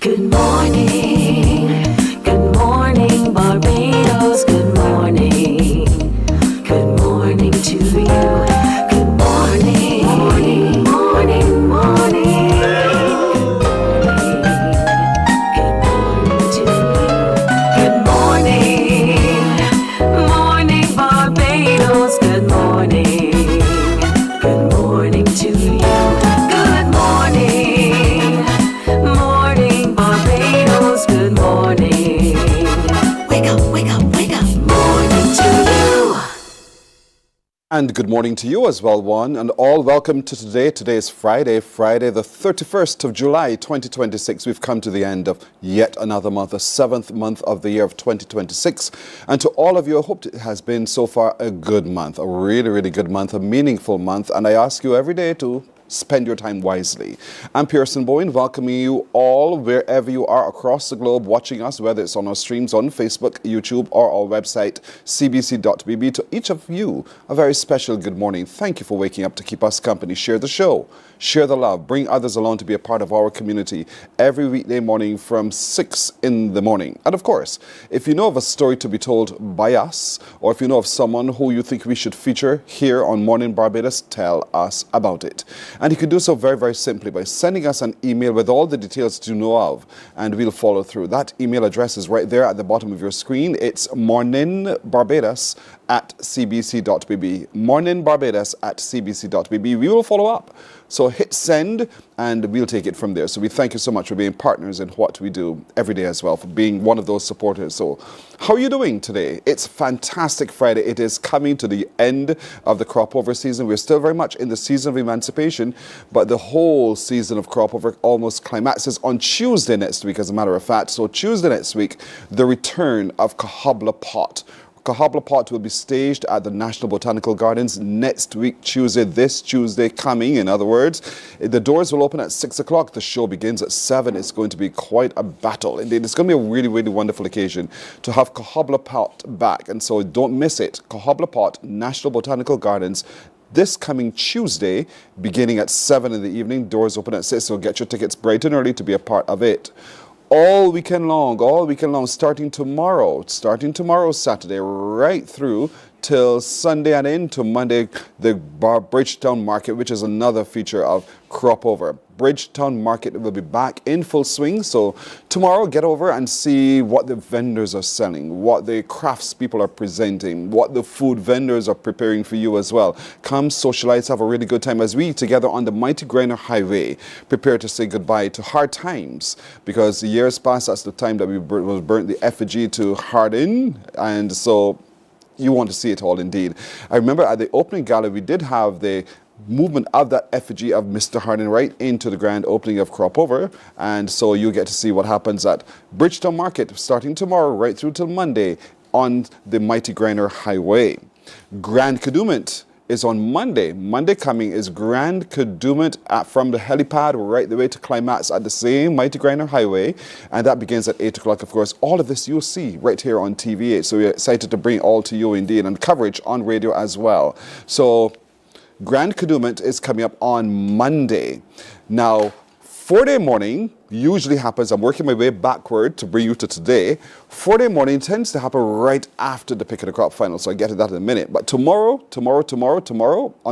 Good morning, Barbados. Good morning. Good morning to you. Good morning, morning, morning, morning. Good morning to you. Good morning, morning, Barbados. Good morning. Good morning to you. Good morning, morning, Barbados. Good morning. Wake up, wake up, wake up. Morning to you. And good morning to you as well, one and all. Welcome to today. Today is Friday the 31st of July, 2026. We've come to the end of yet another month, the 7th month of the year of 2026. And to all of you, I hope it has been so far a good month, a really, really good month, a meaningful month. And I ask you every day to spend your time wisely. I'm Pearson Bowen, welcoming you all wherever you are across the globe watching us, whether it's on our streams on Facebook, YouTube, or our website, cbc.bb. To each of you, a very special good morning. Thank you for waking up to keep us company. Share the show, share the love, bring others along to be a part of our community every weekday morning from 6 in the morning. And of course, if you know of a story to be told by us, or if you know of someone who you think we should feature here on Mornin Barbados, tell us about it. And you can do so very, very simply by sending us an email with all the details that you know of, and we'll follow through. That email address is right there at the bottom of your screen. It's morninbarbados@cbc.bb. morninbarbados@cbc.bb. We will follow up. So hit send and we'll take it from there. So we thank you so much for being partners in what we do every day as well, for being one of those supporters. So how are you doing today? It's fantastic Friday. It is coming to the end of the crop over season. We're still very much in the season of emancipation, but the whole season of crop over almost climaxes on Tuesday next week, as a matter of fact. So Tuesday next week, the return of Cohobla Pot. Cohobla Pot will be staged at the National Botanical Gardens next week, Tuesday, this Tuesday coming, in other words. The doors will open at 6 o'clock. The show begins at 7. It's going to be quite a battle. Indeed, it's going to be a really, really wonderful occasion to have Cohobla Pot back. And so don't miss it. Cohobla Pot, National Botanical Gardens, this coming Tuesday, beginning at 7 in the evening. Doors open at 6, so get your tickets bright and early to be a part of it. All weekend long, starting tomorrow, Saturday, right through till Sunday and into Monday, the Bridgetown Market, which is another feature of Crop Over. Bridgetown Market will be back in full swing. So tomorrow, get over and see what the vendors are selling, what the crafts people are presenting, what the food vendors are preparing for you as well. Come socialize, have a really good time as we together on the Mighty Grinder Highway prepare to say goodbye to hard times, because the years past, that's the time that we burnt the effigy to Hardin, and so you want to see it all indeed. I remember at the opening gala, we did have the movement of that effigy of Mr. Hardin right into the grand opening of Crop Over, and so you get to see what happens at Bridgetown Market starting tomorrow right through till Monday on the Mighty Grinder Highway. Grand Kadooment is on Monday. Monday coming is Grand Kadooment from the helipad right the way to climax at the same Mighty Grinder Highway, and that begins at 8 o'clock. Of course, all of this you'll see right here on TV8, so we're excited to bring all to you indeed, and coverage on radio as well. So Grand Kadooment is coming up on Monday. Now, 4-day morning usually happens, I'm working my way backward to bring you to today. 4-day morning tends to happen right after the pick of the crop final, so I'll get to that in a minute. But tomorrow, on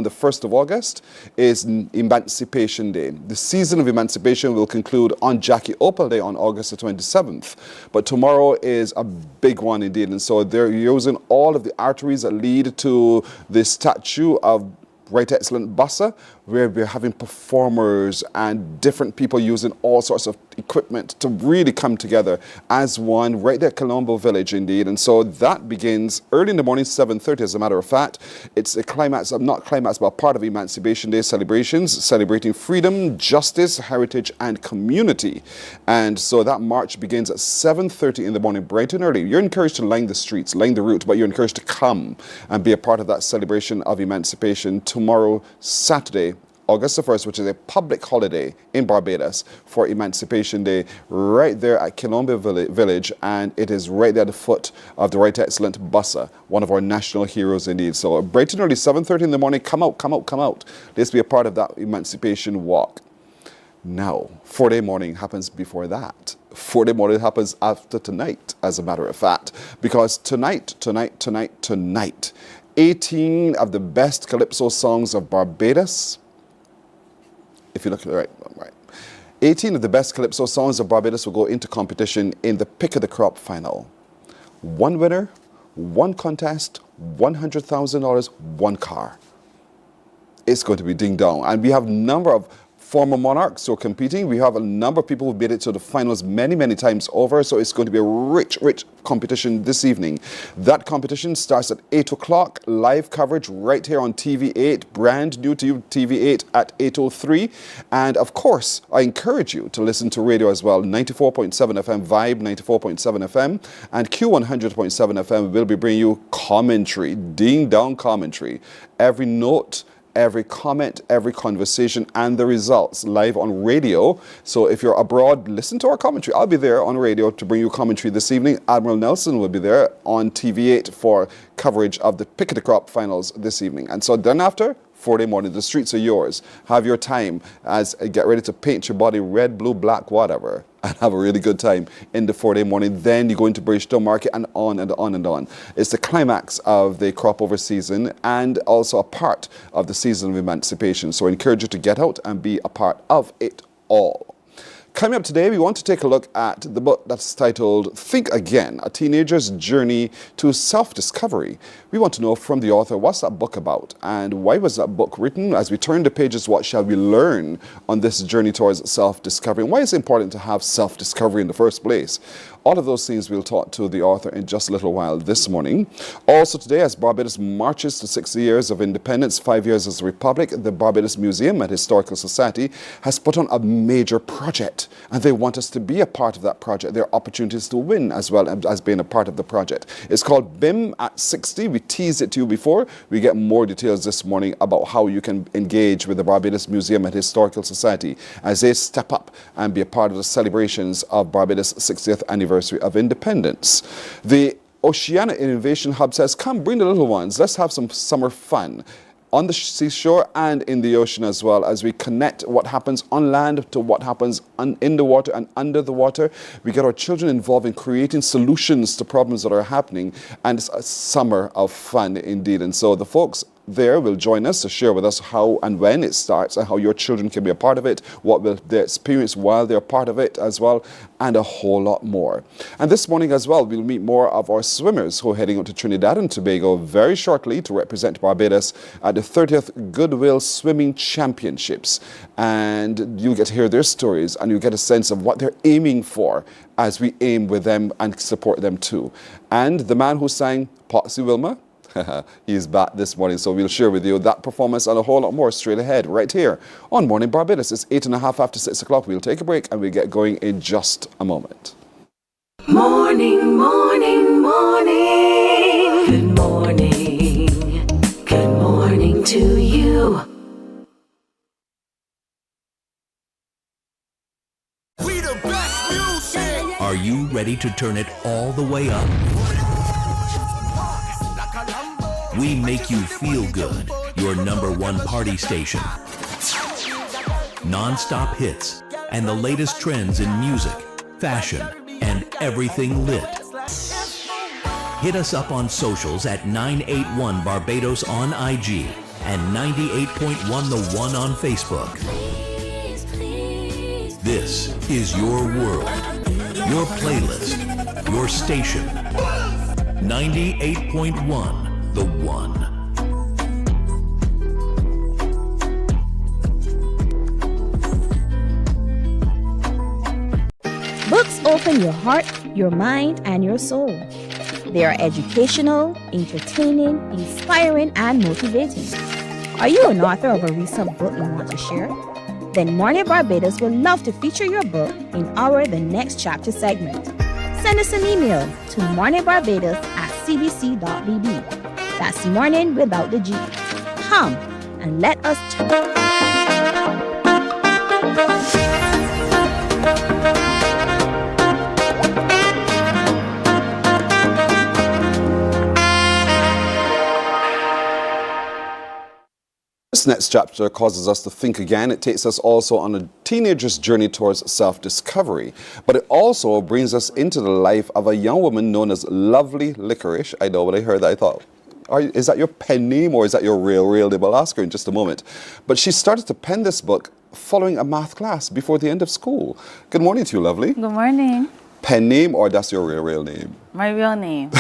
the 1st of August, is Emancipation Day. The season of emancipation will conclude on Jackie Opal Day on August the 27th. But tomorrow is a big one indeed, and so they're using all of the arteries that lead to the statue of Right Excellent Bassa, where we're having performers and different people using all sorts of equipment to really come together as one right there at Colombo Village indeed. And so that begins early in the morning, 7:30 as a matter of fact. It's a climax, not climax, but part of Emancipation Day celebrations, celebrating freedom, justice, heritage, and community. And so that march begins at 7:30 in the morning, bright and early. You're encouraged to line the streets, line the route, but you're encouraged to come and be a part of that celebration of emancipation tomorrow, Saturday, August the 1st, which is a public holiday in Barbados for Emancipation Day, right there at Colombo Village, and it is right there at the foot of the Right Excellent Bassa, one of our national heroes indeed. So bright and early, 7:30 in the morning, come out. Let's be a part of that Emancipation Walk. Now, 4-day morning happens before that. 4-day morning happens after tonight, as a matter of fact, because tonight, 18 of the best calypso songs of Barbados. If you look at it right. 18 of the best calypso songs of Barbados will go into competition in the Pick of the Crop final. One winner, one contest, $100,000, one car. It's going to be ding dong. And we have a number of former monarchs who are competing. We have a number of people who made it to the finals many, many times over. So it's going to be a rich competition this evening. That competition starts at 8 o'clock. Live coverage right here on TV8, brand new to you, TV8 at 8:03. And of course, I encourage you to listen to radio as well. 94.7 FM, Vibe 94.7 FM, and Q100.7 FM will be bringing you commentary, ding dong commentary. Every note, every comment, every conversation, and the results live on radio. So if you're abroad, listen to our commentary. I'll be there on radio to bring you commentary this evening. Admiral Nelson will be there on TV8 for coverage of the Pick of the Crop finals this evening. And so then after, 4-day morning, the streets are yours. Have your time as get ready to paint your body red, blue, black, whatever, and have a really good time in the 4-day morning. Then you go into Bridgetown Market and on and on and on. It's the climax of the crop over season and also a part of the season of emancipation. So I encourage you to get out and be a part of it all. Coming up today, we want to take a look at the book that's titled Think Again, A Teenager's Journey to Self-Discovery. We want to know from the author, what's that book about and why was that book written? As we turn the pages, what shall we learn on this journey towards self-discovery? And why is it important to have self-discovery in the first place? All of those things we'll talk to the author in just a little while this morning. Also today, as Barbados marches to 60 years of independence, 5 years as a republic, the Barbados Museum and Historical Society has put on a major project, and they want us to be a part of that project. There are opportunities to win as well as being a part of the project. It's called BIM at 60. We teased it to you before. We get more details this morning about how you can engage with the Barbados Museum and Historical Society as they step up and be a part of the celebrations of Barbados' 60th anniversary of independence. The Oceania Innovation Hub says, come bring the little ones. Let's have some summer fun on the seashore and in the ocean as well, as we connect what happens on land to what happens in the water and under the water. We get our children involved in creating solutions to problems that are happening, and it's a summer of fun indeed. And so the folks there will join us to share with us how and when it starts and how your children can be a part of it, what will they experience while they're part of it as well, and a whole lot more. And this morning as well, we'll meet more of our swimmers who are heading out to Trinidad and Tobago very shortly to represent Barbados at the 30th Goodwill Swimming Championships. And you'll get to hear their stories and you'll get a sense of what they're aiming for as we aim with them and support them too. And the man who sang Potsy Wilma, he's back this morning, so we'll share with you that performance and a whole lot more straight ahead right here on Morning Barbados. It's 8:30 after 6 o'clock. We'll take a break and we'll get going in just a moment. Morning, morning, morning. Good morning. Good morning to you. We the best music. Are you ready to turn it all the way up? We make you feel good. Your #1 party station. Non-stop hits and the latest trends in music, fashion, and everything lit. Hit us up on socials at 981 Barbados on IG and 98.1 The One on Facebook. This is your world, your playlist, your station. 98.1 The One. Books open your heart, your mind, and your soul. They are educational, entertaining, inspiring, and motivating. Are you an author of a recent book you want to share? Then Mornin Barbados would love to feature your book in our The Next Chapter segment. Send us an email to morninbarbados@cbc.bb. That's morning without the G. Come and let us This next chapter causes us to think again. It takes us also on a teenager's journey towards self-discovery. But it also brings us into the life of a young woman known as Lovely Licorice. I know when I heard that, I thought, is that your pen name or is that your real name? I'll ask her in just a moment. But she started to pen this book following a math class before the end of school. Good morning to you, Lovely. Good morning. Pen name or that's your real name? My real name.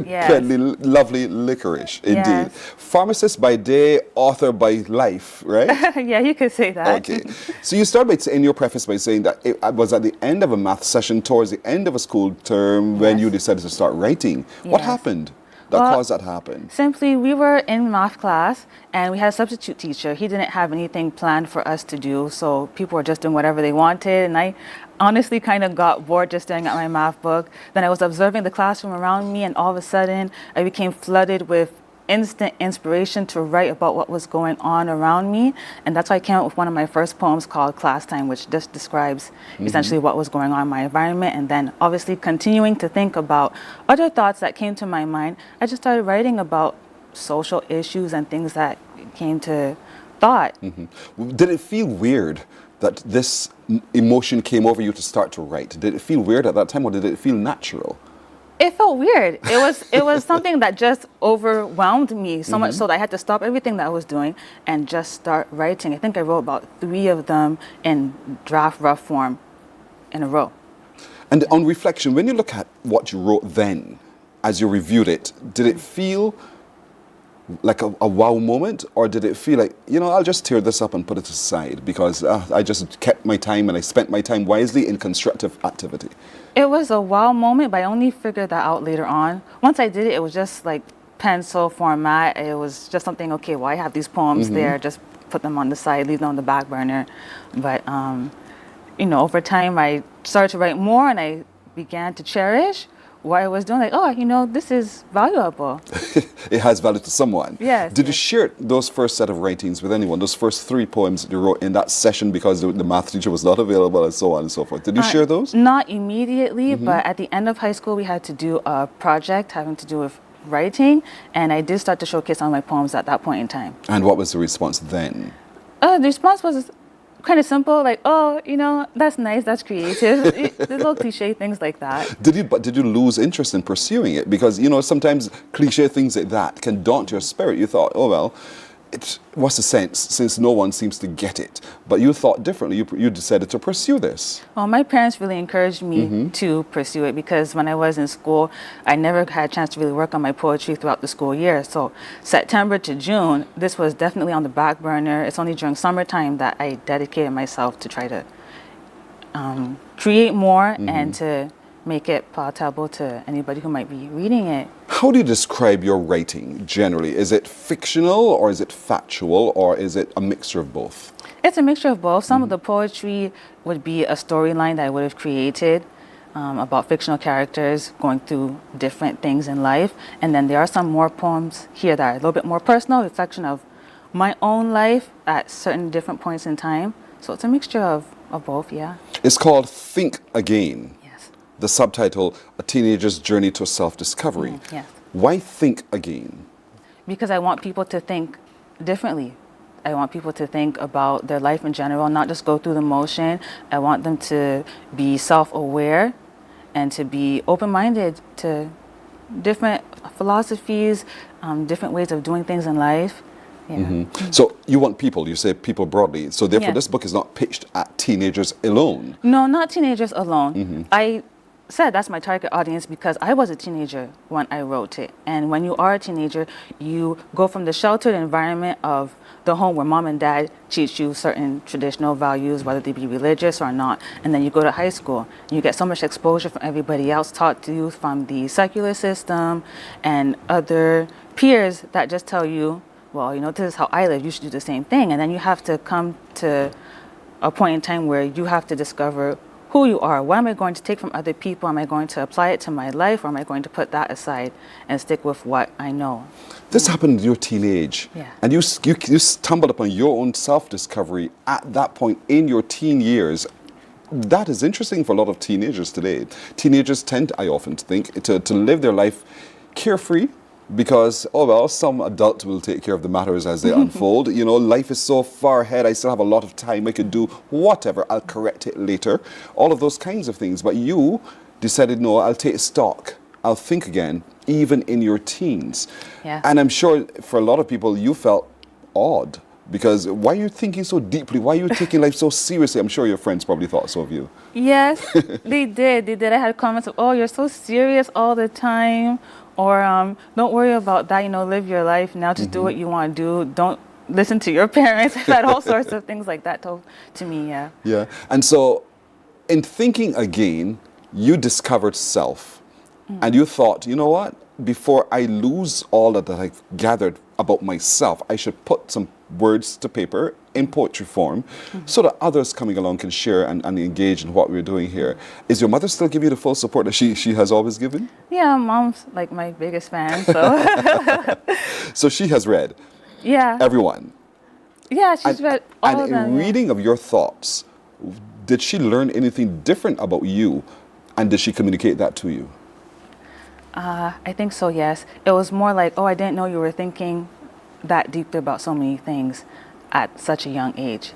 Yes. Lovely Licorice, indeed. Yes. Pharmacist by day, author by life, right? Yeah, you could say that. Okay. So you start in your preface by saying that it was at the end of a math session, towards the end of a school term, when you decided to start writing. What Yes. happened that caused that to happen? Simply, we were in math class and we had a substitute teacher. He didn't have anything planned for us to do, so people were just doing whatever they wanted. And I honestly kind of got bored just staring at my math book. Then I was observing the classroom around me, and all of a sudden, I became flooded with instant inspiration to write about what was going on around me. And that's why I came up with one of my first poems called Class Time, which just describes essentially what was going on in my environment. And then obviously continuing to think about other thoughts that came to my mind, I just started writing about social issues and things that came to thought. Did it feel weird that this emotion came over you to start to write? Did it feel weird at that time or did it feel natural? It felt weird. It was something that just overwhelmed me so much so that I had to stop everything that I was doing and just start writing. I think I wrote about 3 of them in draft rough form in a row. And on reflection, when you look at what you wrote then, as you reviewed it, did it feel like a wow moment, or did it feel like, I'll just tear this up and put it aside because I just kept my time and I spent my time wisely in constructive activity? It was a wow moment, but I only figured that out later on. Once I did it, it was just like pencil format. It was just something, okay, well, I have these poems there, just put them on the side, leave them on the back burner. But, over time, I started to write more and I began to cherish what I was doing. Like, this is valuable. It has value to someone. Yes. Did you share those first set of writings with anyone? Those first 3 poems that you wrote in that session because the math teacher was not available and so on and so forth. Did you share those? Not immediately, but at the end of high school, we had to do a project having to do with writing, and I did start to showcase some of my poems at that point in time. And what was the response then? The response was kind of simple, like, that's nice, that's creative. There's little cliche things like that. Did you lose interest in pursuing it? Because, sometimes cliche things like that can daunt your spirit. You thought, oh, well, what's the sense since no one seems to get it? But you thought differently. You decided to pursue this. Well, my parents really encouraged me to pursue it because when I was in school, I never had a chance to really work on my poetry throughout the school year. So September to June, this was definitely on the back burner. It's only during summertime that I dedicated myself to try to create more and to make it palatable to anybody who might be reading it. How do you describe your writing generally? Is it fictional or is it factual or is it a mixture of both? It's a mixture of both. Some of the poetry would be a storyline that I would have created about fictional characters going through different things in life. And then there are some more poems here that are a little bit more personal, reflection of my own life at certain different points in time. So it's a mixture of both, yeah. It's called Think Again. Yes. The subtitle, A Teenager's Journey to Self-Discovery. Yes. Why think again? Because I want people to think differently. I want people to think about their life in general, not just go through the motion. I want them to be self-aware and to be open-minded to different philosophies, different ways of doing things in life. Yeah. So you want people, you say people broadly. So therefore Yeah. this book is not pitched at teenagers alone. No, not teenagers alone. I said that's my target audience because I was a teenager when I wrote it. And when you are a teenager, you go from the sheltered environment of the home where mom and dad teach you certain traditional values, whether they be religious or not. And then you go to high school and you get so much exposure from everybody else taught to you from the secular system and other peers that just tell you, well, this is how I live, you should do the same thing. And then you have to come to a point in time where you have to discover who you are. What am I going to take from other people? Am I going to apply it to my life, or am I going to put that aside and stick with what I know? This happened in your teenage. Yeah. And you stumbled upon your own self-discovery at that point in your teen years. That is interesting for a lot of teenagers today. Teenagers tend, I often think, to live their life carefree, Because, oh well, some adult will take care of the matters as they unfold. You know, life is so far ahead. I still have a lot of time. I could do whatever. I'll correct it later. All of those kinds of things. But you decided, no, I'll take stock. I'll think again, even in your teens. Yeah. And I'm sure for a lot of people, you felt odd. Because why are you thinking so deeply? Why are you taking life so seriously? I'm sure your friends probably thought so of you. Yes, they did. They did. I had comments of, oh, you're so serious all the time. Or don't worry about that, you know, live your life. Now just do what you want to do. Don't listen to your parents. I've had all sorts of things like that told to me, yeah. Yeah. And so in thinking again, you discovered self. And you thought, you know what? Before I lose all that I've gathered about myself, I should put some words to paper in poetry form so that others coming along can share and engage in what we're doing here. Is your mother still giving you the full support that she has always given? Yeah, mom's like my biggest fan, so. So she has read Yeah. everyone. Yeah, she's read all of And them. in reading of your thoughts, did she learn anything different about you? And did she communicate that to you? I think so, yes. It was more like, oh, I didn't know you were thinking that deeply about so many things at such a young age.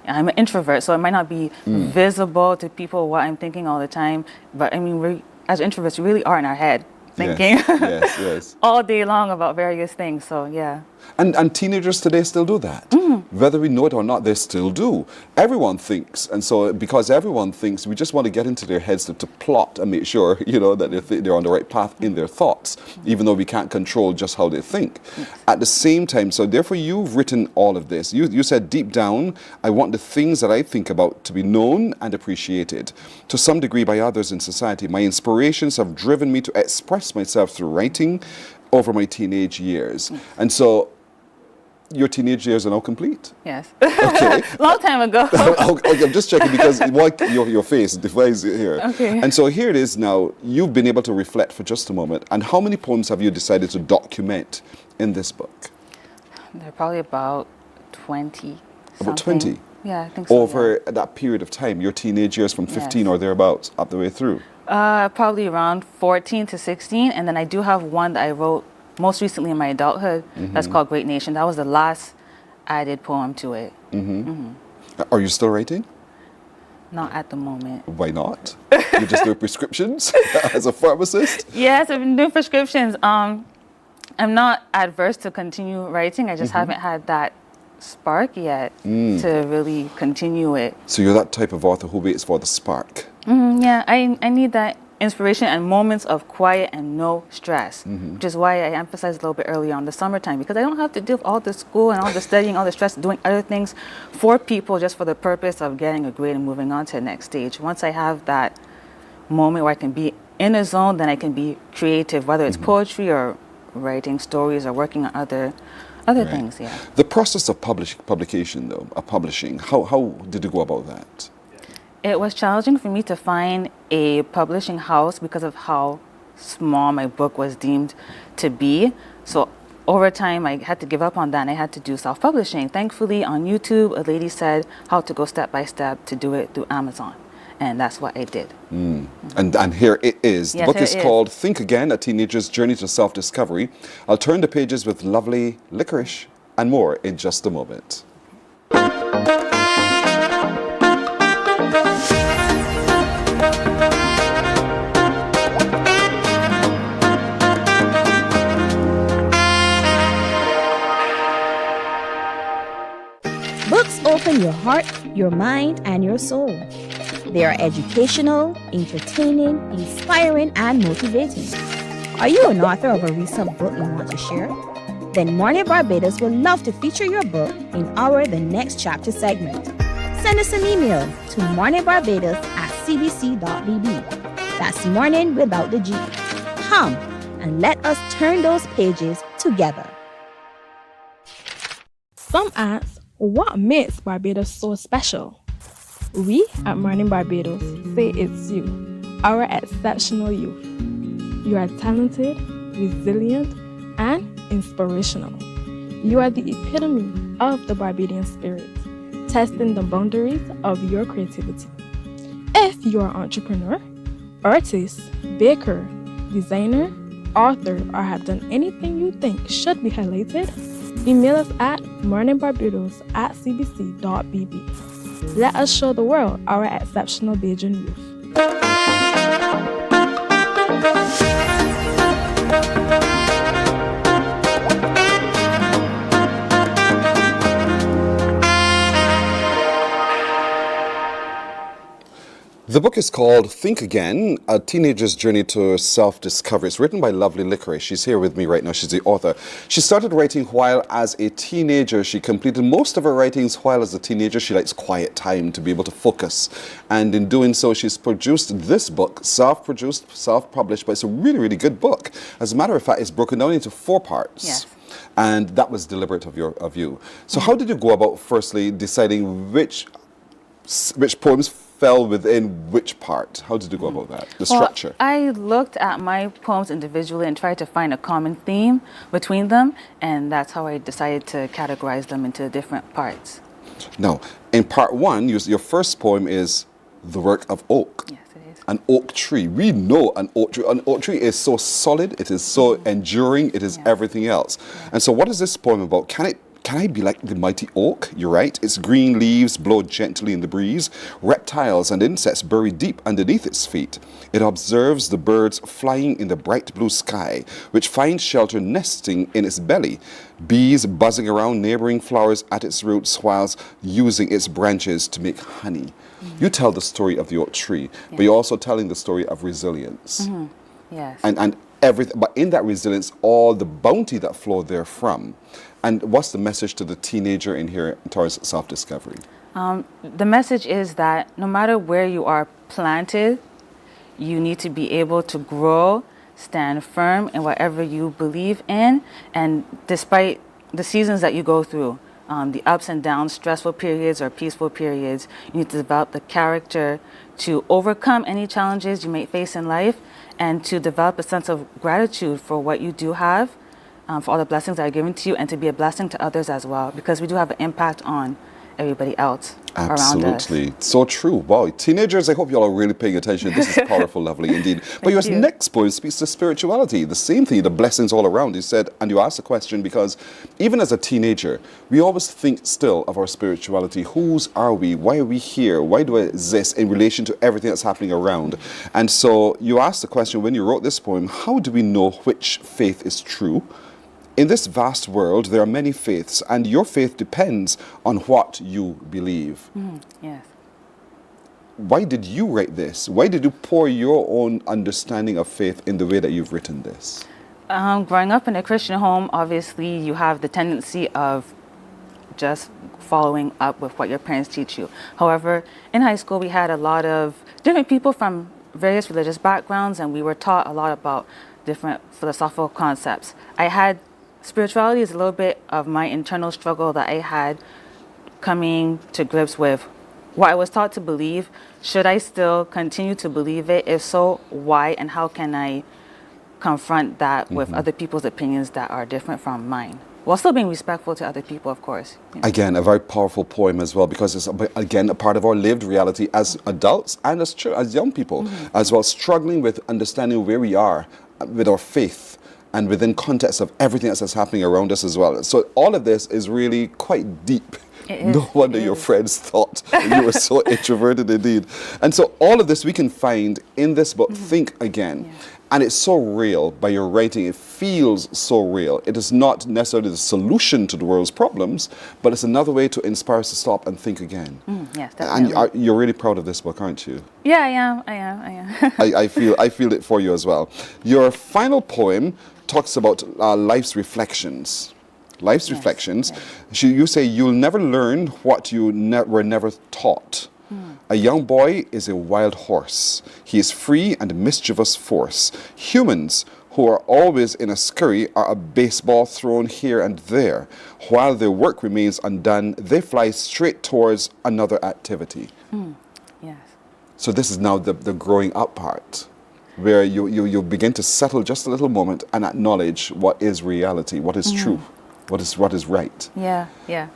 I'm an introvert, so it might not be visible to people what I'm thinking all the time. But I mean, we, as introverts, we really are in our head thinking Yes. all day long about various things. So, yeah. And teenagers today still do that. Whether we know it or not, they still do. Everyone thinks. And so because everyone thinks, we just want to get into their heads to plot and make sure, you know, that they're on the right path in their thoughts, even though we can't control just how they think. At the same time, so therefore you've written all of this. You said deep down, I want the things that I think about to be known and appreciated to some degree by others in society. My inspirations have driven me to express myself through writing over my teenage years. And so your teenage years are now complete? Yes. Okay. Long time ago. Okay, I'm just checking because your face defies it here. Okay. And so here it is now. You've been able to reflect for just a moment. And how many poems have you decided to document in this book? They're probably about 20. About something. 20? Yeah, I think so. Over that period of time, your teenage years from 15 or thereabouts, up the way through? Probably around 14 to 16. And then I do have one that I wrote most recently in my adulthood. That's called Great Nation. That was the last added poem to it. Are you still writing? Not at the moment. Why not? You just do prescriptions as a pharmacist? Yes, I've been doing prescriptions. I'm not adverse to continue writing. I just haven't had that spark yet to really continue it. So you're that type of author who waits for the spark. Yeah, I need that inspiration and moments of quiet and no stress, which is why I emphasized a little bit earlier on the summertime, because I don't have to deal with all the school and all the studying, all the stress, doing other things for people just for the purpose of getting a grade and moving on to the next stage. Once I have that moment where I can be in a zone, then I can be creative, whether it's poetry or writing stories or working on other things. Yeah. The process of publication, though, of publishing, how did you go about that? It was challenging for me to find a publishing house because of how small my book was deemed to be. So over time, I had to give up on that and I had to do self-publishing. Thankfully, on YouTube, a lady said how to go step by step to do it through Amazon. And that's what I did. And here it is. The Yes, book here is it is. called Think Again, A Teenager's Journey to Self-Discovery. I'll turn the pages with lovely licorice and more in just a moment. Books open your heart, your mind, and your soul. They are educational, entertaining, inspiring, and motivating. Are you an author of a recent book you want to share? Then Mornin Barbados would love to feature your book in our The Next Chapter segment. Send us an email to morninbarbados@cbc.bb. That's morning without the G. Come and let us turn those pages together. Some ask, what makes Barbados so special? We at Mornin Barbados say it's you, our exceptional youth. You are talented, resilient, and inspirational. You are the epitome of the Barbadian spirit, testing the boundaries of your creativity. If you are an entrepreneur, artist, baker, designer, authored or have done anything you think should be highlighted? Email us at morninbarbados@cbc.bb. Let us show the world our exceptional Bajan youth. The book is called Think Again, A Teenager's Journey to Self-Discovery. It's written by Lovely Licorice. She's here with me right now. She's the author. She started writing while as a teenager. She completed most of her writings while as a teenager. She likes quiet time to be able to focus. And in doing so, she's produced this book, self-produced, self-published, but it's a really, really good book. As a matter of fact, it's broken down into 4 parts. Yes. And that was deliberate of you. So how did you go about firstly deciding which poems fell within which part? How did you go about that? The structure? Well, I looked at my poems individually and tried to find a common theme between them, and that's how I decided to categorize them into different parts. Now, in part 1, your first poem is The Work of Oak. Yes, it is. An oak tree. We know an oak tree. An oak tree is so solid, it is so enduring, it is everything else. And so what is this poem about? Can I be like the mighty oak? You're right. Its green leaves blow gently in the breeze. Reptiles and insects bury deep underneath its feet. It observes the birds flying in the bright blue sky, which find shelter nesting in its belly. Bees buzzing around neighboring flowers at its roots whilst using its branches to make honey. You tell the story of the oak tree, but you're also telling the story of resilience. Yes. And everything, but in that resilience, all the bounty that flowed therefrom. And what's the message to the teenager in here towards self-discovery? The message is that no matter where you are planted, you need to be able to grow, stand firm in whatever you believe in, and despite the seasons that you go through, the ups and downs, stressful periods or peaceful periods, you need to develop the character to overcome any challenges you may face in life and to develop a sense of gratitude for what you do have, for all the blessings that are given to you, and to be a blessing to others as well, because we do have an impact on everybody else around us. Absolutely. So true. Wow. Teenagers, I hope you all are really paying attention. This is powerful, Lovely, indeed. But your next poem speaks to spirituality, the same thing, the blessings all around. You said, and you asked the question because even as a teenager, we always think still of our spirituality. Whose are we? Why are we here? Why do I exist in relation to everything that's happening around? And so you asked the question when you wrote this poem, how do we know which faith is true? In this vast world, there are many faiths, and your faith depends on what you believe. Yes. Why did you write this? Why did you pour your own understanding of faith in the way that you've written this? Growing up in a Christian home, obviously you have the tendency of just following up with what your parents teach you. However, in high school, we had a lot of different people from various religious backgrounds, and we were taught a lot about different philosophical concepts. Spirituality is a little bit of my internal struggle that I had coming to grips with what I was taught to believe. Should I still continue to believe it? If so, why, and how can I confront that with other people's opinions that are different from mine? While still being respectful to other people, of course. You know. Again, a very powerful poem as well, because it's, again, a part of our lived reality as adults and as young people, as well, struggling with understanding where we are with our faith and within context of everything that's happening around us as well. So all of this is really quite deep. No wonder your friends thought you were so introverted indeed. And so all of this we can find in this book, Think Again. Yeah. And it's so real by your writing. It feels so real. It is not necessarily the solution to the world's problems, but it's another way to inspire us to stop and think again. Yes, definitely. And you're really proud of this book, aren't you? Yeah, I am. I feel it for you as well. Your final poem talks about life's reflections. Life's reflections. Yes. You say you'll never learn what you were never taught. A young boy is a wild horse. He is free and mischievous force. Humans who are always in a scurry are a baseball thrown here and there. While their work remains undone, they fly straight towards another activity. Yes. So this is now the growing up part, where you begin to settle just a little moment and acknowledge what is reality, what is true, what is right. Yeah, yeah.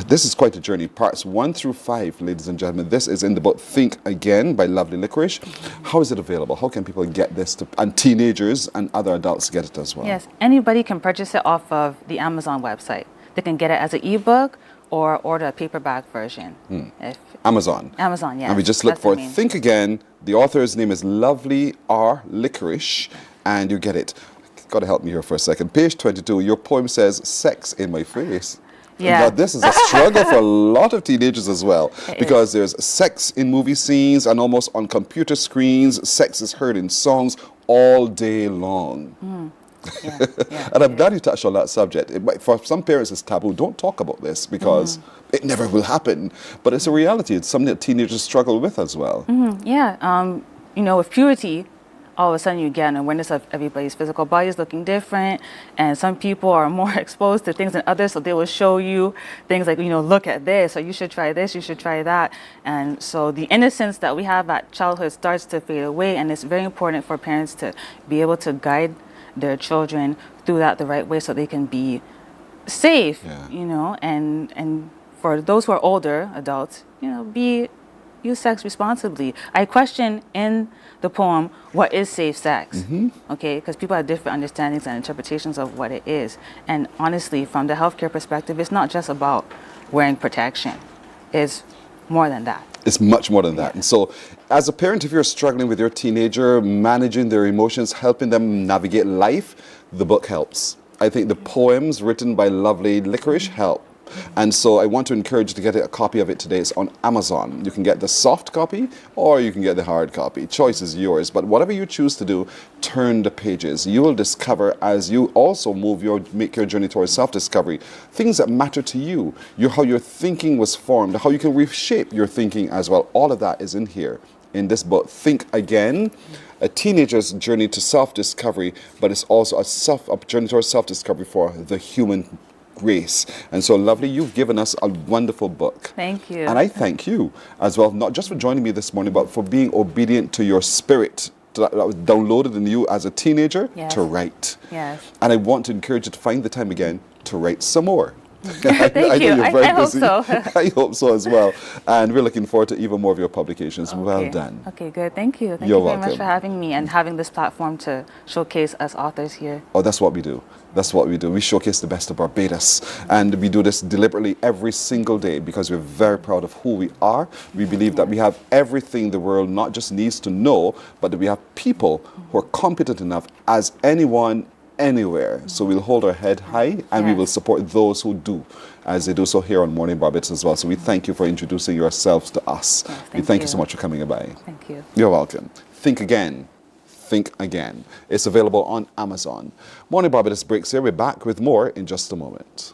This is quite a journey. Parts 1 through 5, ladies and gentlemen. This is in the book Think Again by Lovely Licorice. How is it available? How can people get this and teenagers and other adults get it as well? Yes, anybody can purchase it off of the Amazon website. They can get it as an ebook or order a paperback version. Amazon. Amazon, yes. And we just look That's the for main. Think Again. The author's name is Lovely R. Licorice, and you get it. Got to help me here for a second. Page 22, your poem says, "Sex in my face." Yeah. Now, this is a struggle for a lot of teenagers as well, It because there's sex in movie scenes and almost on computer screens. Sex is heard in songs all day long. Yeah, And I'm glad you touched on that subject. For some parents, it's taboo. Don't talk about this because it never will happen. But it's a reality. It's something that teenagers struggle with as well. Yeah, with puberty, all of a sudden you get an awareness of everybody's physical bodies looking different, and some people are more exposed to things than others, so they will show you things like, look at this, or you should try this, you should try that. And so the innocence that we have at childhood starts to fade away, and it's very important for parents to be able to guide their children through that the right way so they can be safe, and for those who are older adults, use sex responsibly. I question in the poem, what is safe sex? Okay, because people have different understandings and interpretations of what it is. And honestly, from the healthcare perspective, it's not just about wearing protection. It's more than that. It's much more than that. And so, as a parent, if you're struggling with your teenager, managing their emotions, helping them navigate life, the book helps. I think the poems written by Lovely Licorice help. And so I want to encourage you to get a copy of it today. It's on Amazon. You can get the soft copy or you can get the hard copy. Choice is yours. But whatever you choose to do, turn the pages. You will discover, as you also make your journey towards self-discovery, things that matter to you, how your thinking was formed, how you can reshape your thinking as well. All of that is in here in this book, Think Again, a teenager's journey to self-discovery, but it's also a journey towards self-discovery for the human race. And so, Lovely, you've given us a wonderful book. Thank you. And I thank you as well, not just for joining me this morning, but for being obedient to your spirit that was downloaded in you as a teenager to write. Yes. And I want to encourage you to find the time again to write some more. Thank I you. know you're very I hope busy. so. I hope so as well. And we're looking forward to even more of your publications. Okay. Well done. Okay, good. Thank you. Thank You're you very welcome. much for having me and having this platform to showcase us authors here. Oh, that's what we do. That's what we do. We showcase the best of Barbados. And we do this deliberately every single day because we're very proud of who we are. We believe that we have everything the world not just needs to know, but that we have people who are competent enough as anyone, anywhere. So we'll hold our head high and we will support those who do, as they do so here on Mornin Barbados as well. So we thank you for introducing yourselves to us. We thank you so much for coming by. Thank you. You're welcome. Think Again. Think Again. It's available on Amazon. Mornin Barbados breaks here. We're back with more in just a moment.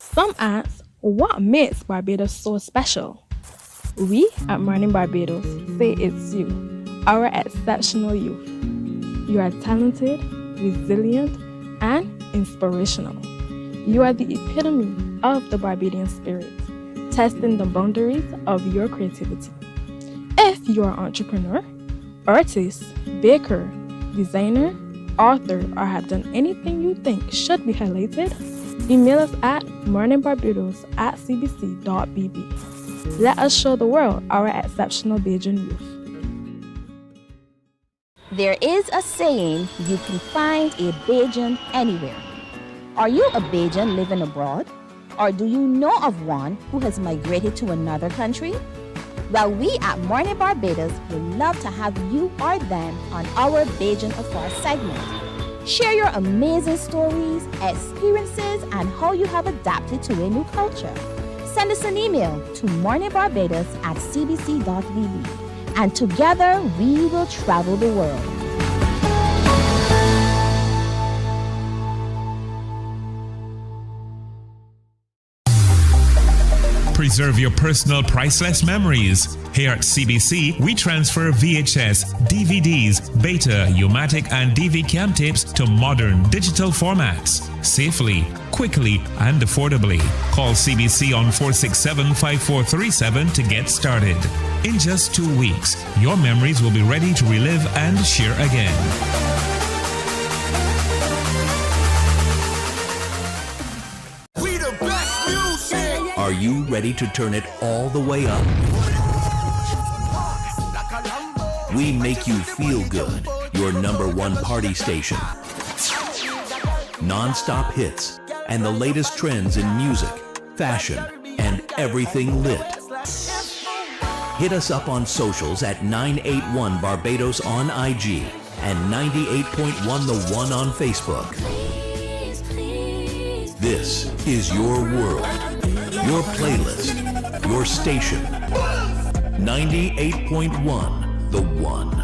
Some ask, what makes Barbados so special? We at Mornin Barbados say it's you, our exceptional youth. You are talented, resilient, and inspirational. You are the epitome of the Barbadian spirit, testing the boundaries of your creativity. If you are an entrepreneur, artist, baker, designer, author, or have done anything you think should be highlighted, email us at morninbarbados@cbc.bb. Let us show the world our exceptional Bajan youth. There is a saying, you can find a Bajan anywhere. Are you a Bajan living abroad? Or do you know of one who has migrated to another country? Well, we at Mornin Barbados would love to have you or them on our Bajan Afar segment. Share your amazing stories, experiences, and how you have adapted to a new culture. Send us an email to morninbarbados@cbc.bb. And together we will travel the world. Preserve your personal priceless memories. Here at CBC, we transfer VHS, DVDs, Beta, U-matic, and DV cam tapes to modern digital formats. Safely, quickly, and affordably. Call CBC on 467-5437 to get started. In just 2 weeks, your memories will be ready to relive and share again. We the best music. Are you ready to turn it all the way up? We make you feel good. Your #1 party station. Non-stop hits and the latest trends in music, fashion, and everything lit. Hit us up on socials at 981 Barbados on IG and 98.1 The One on Facebook. This is your world, your playlist, your station. 98.1 The One.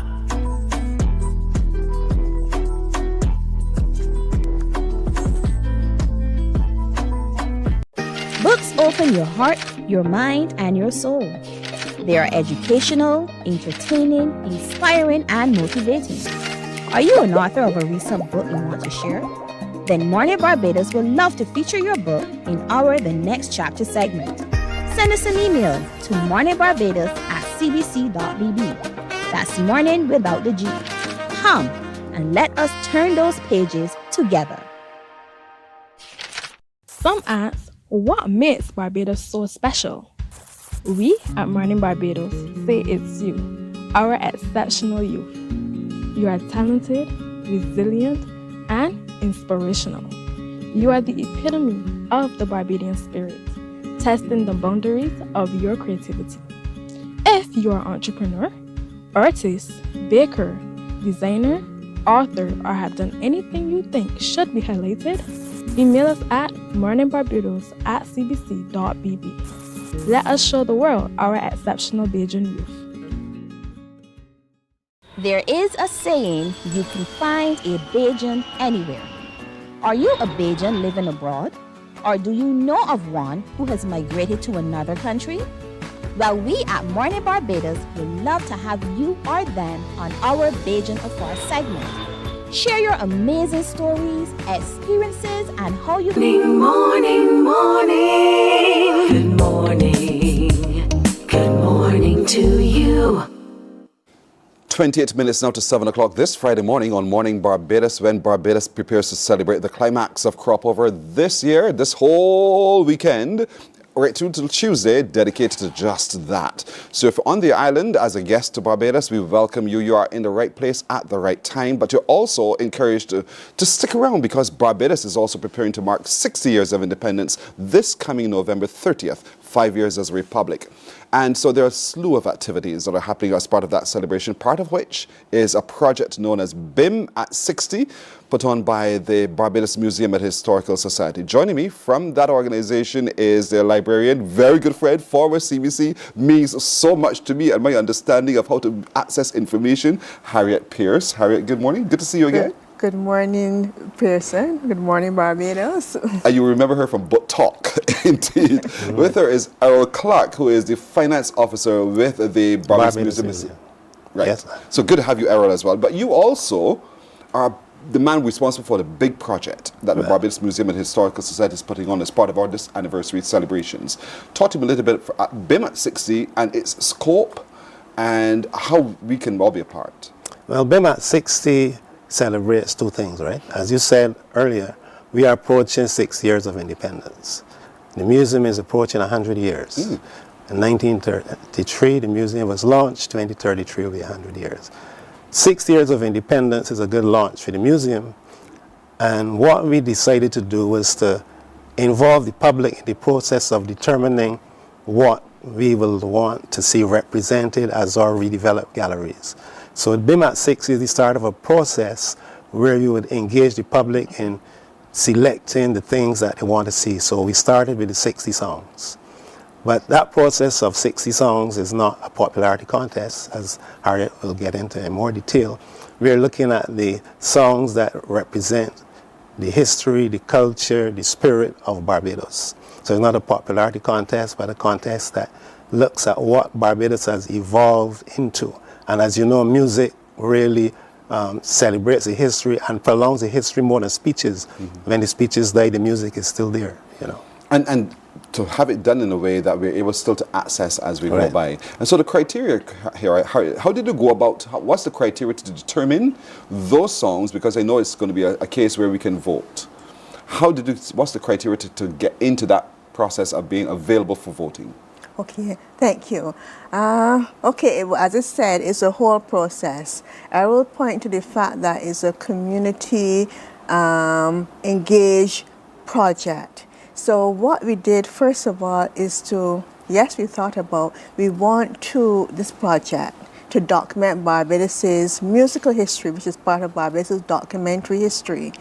Books open your heart, your mind, and your soul. They are educational, entertaining, inspiring, and motivating. Are you an author of a recent book you want to share? Then Mornin Barbados would love to feature your book in our The Next Chapter segment. Send us an email to morninbarbados@cbc.bb. That's morning without the G. Come and let us turn those pages together. Some ask, what makes Barbados so special? We at Mornin Barbados say it's you, our exceptional youth. You are talented, resilient, and inspirational. You are the epitome of the Barbadian spirit, testing the boundaries of your creativity. If you are an entrepreneur, artist, baker, designer, author, or have done anything you think should be highlighted, email us at morninbarbados@cbc.bb. Let us show the world our exceptional Bajan youth. There is a saying, you can find a Bajan anywhere. Are you a Bajan living abroad? Or do you know of one who has migrated to another country? Well, we at Mornin Barbados would love to have you or them on our Bajan Afar segment. Share your amazing stories, experiences, and how you Morning, morning, morning. Good morning. Good morning to you. 28 minutes now to 7 o'clock this Friday morning on Morning Barbados, when Barbados prepares to celebrate the climax of crop over this year, this whole weekend, right through till Tuesday, dedicated to just that. So if you're on the island as a guest to Barbados, we welcome you. You are in the right place at the right time, but you're also encouraged to stick around, because Barbados is also preparing to mark 60 years of independence this coming November 30th, 5 years as a republic. And so there are a slew of activities that are happening as part of that celebration, part of which is a project known as BIM at 60, put on by the Barbados Museum and Historical Society. Joining me from that organization is their librarian, very good friend, former CBC, means so much to me and my understanding of how to access information, Harriet Pierce. Harriet, good morning. Good to see you again. Good morning, Pearson. Good morning, Barbados. And you remember her from Book Talk, indeed. With her is Errol Clark, who is the finance officer with the Barbados Museum. Right. Yes. So good to have you, Errol, as well. But you also are the man responsible for the big project that the Barbados Museum and Historical Society is putting on as part of our this anniversary celebrations. Talk to me a little bit about BIM at 60 and its scope and how we can all be a part. Well, BIM at 60 celebrates two things, right? As you said earlier, we are approaching 6 years of independence. The museum is approaching 100 years. In 1933, the museum was launched. 2033 will be 100 years. 6 years of independence is a good launch for the museum. And what we decided to do was to involve the public in the process of determining what we will want to see represented as our redeveloped galleries. So BIM at 60 is the start of a process where you would engage the public in selecting the things that they want to see. So we started with the 60 songs. But that process of 60 songs is not a popularity contest, as Harriet will get into in more detail. We're looking at the songs that represent the history, the culture, the spirit of Barbados. So it's not a popularity contest, but a contest that looks at what Barbados has evolved into. And as you know, music really celebrates the history and prolongs the history more than speeches. When the speeches die, the music is still there, you know. And to have it done in a way that we're able still to access as we go by. And so the criteria here, how did you go about, what's the criteria to determine those songs? Because I know it's going to be a case where we can vote. What's the criteria to get into that process of being available for voting? Okay, thank you. Okay, as I said, it's a whole process. I will point to the fact that it's a community engaged project. So what we did, first of all, is we want this project to document Barbados's musical history, which is part of Barbados's documentary history.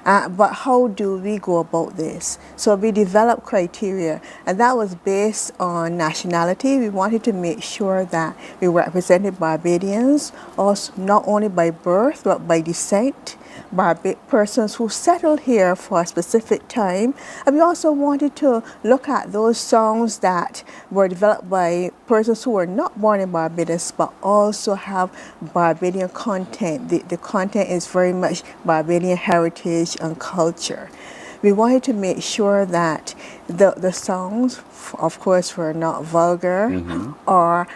But how do we go about this? So we developed criteria, and that was based on nationality. We wanted to make sure that we represented Barbadians, also not only by birth, but by descent, persons who settled here for a specific time. And we also wanted to look at those songs that were developed by persons who were not born in Barbados, but also have Barbadian content. The content is very much Barbadian heritage and culture. We wanted to make sure that the songs, of course, were not vulgar or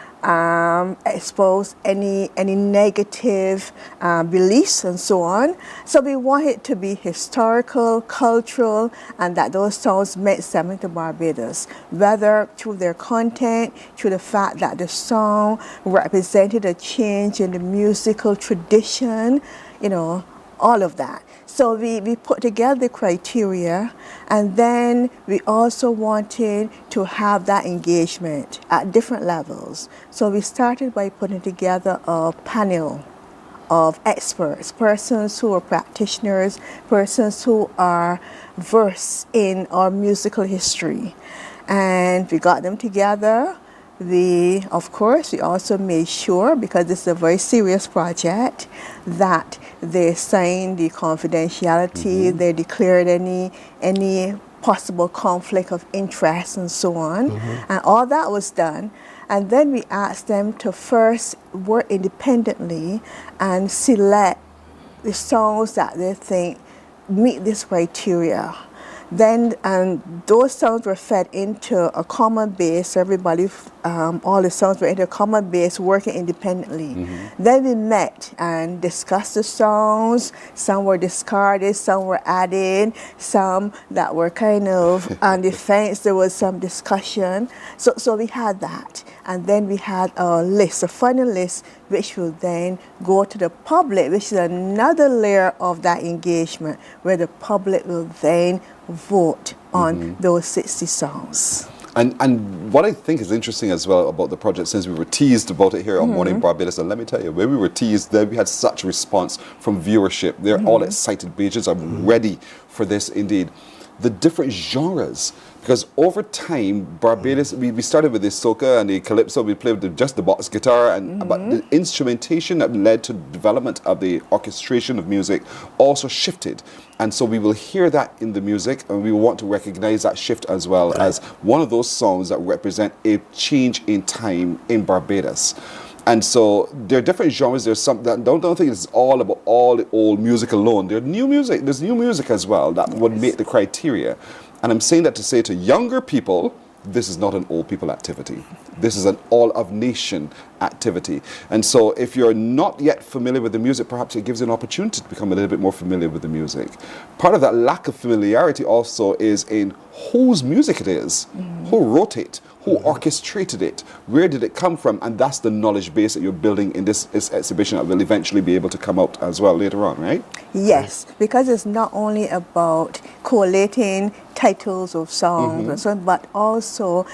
expose any negative beliefs and so on. So we want it to be historical, cultural, and that those songs meant something to Barbados, whether through their content, through the fact that the song represented a change in the musical tradition, you know, all of that. So we put together the criteria, and then we also wanted to have that engagement at different levels. So we started by putting together a panel of experts, persons who are practitioners, persons who are versed in our musical history. And we got them together. Of course, we also made sure, because this is a very serious project, that they signed the confidentiality, they declared any possible conflict of interest and so on. And all that was done. And then we asked them to first work independently and select the songs that they think meet this criteria. Then those songs were fed into a common base. Everybody, all the songs were into a common base, working independently. Then we met and discussed the songs. Some were discarded, some were added, some that were kind of on the fence. There was some discussion. So we had that. And then we had a list, a final list, which will then go to the public, which is another layer of that engagement, where the public will then vote on those 60 songs. And what I think is interesting as well about the project, since we were teased about it here on Mornin Barbados, and let me tell you, when we were teased, then we had such response from viewership. They're all excited. Pages are ready for this indeed. The different genres, because over time, Barbados, we started with the soca and the calypso. We played with just the box guitar, but the instrumentation that led to the development of the orchestration of music also shifted. And so we will hear that in the music, and we want to recognize that shift as well as one of those songs that represent a change in time in Barbados. And so there are different genres. There's some that don't think it's all about all the old music alone. There's new music as well that would make the criteria. And I'm saying that to say to younger people, this is not an old people activity. This is an all of nation activity. And so if you're not yet familiar with the music, perhaps it gives you an opportunity to become a little bit more familiar with the music. Part of that lack of familiarity also is in whose music it is, who wrote it, who orchestrated it, where did it come from, and that's the knowledge base that you're building in this exhibition that will eventually be able to come out as well later on, right? Yes, because it's not only about collating titles of songs and so on, but also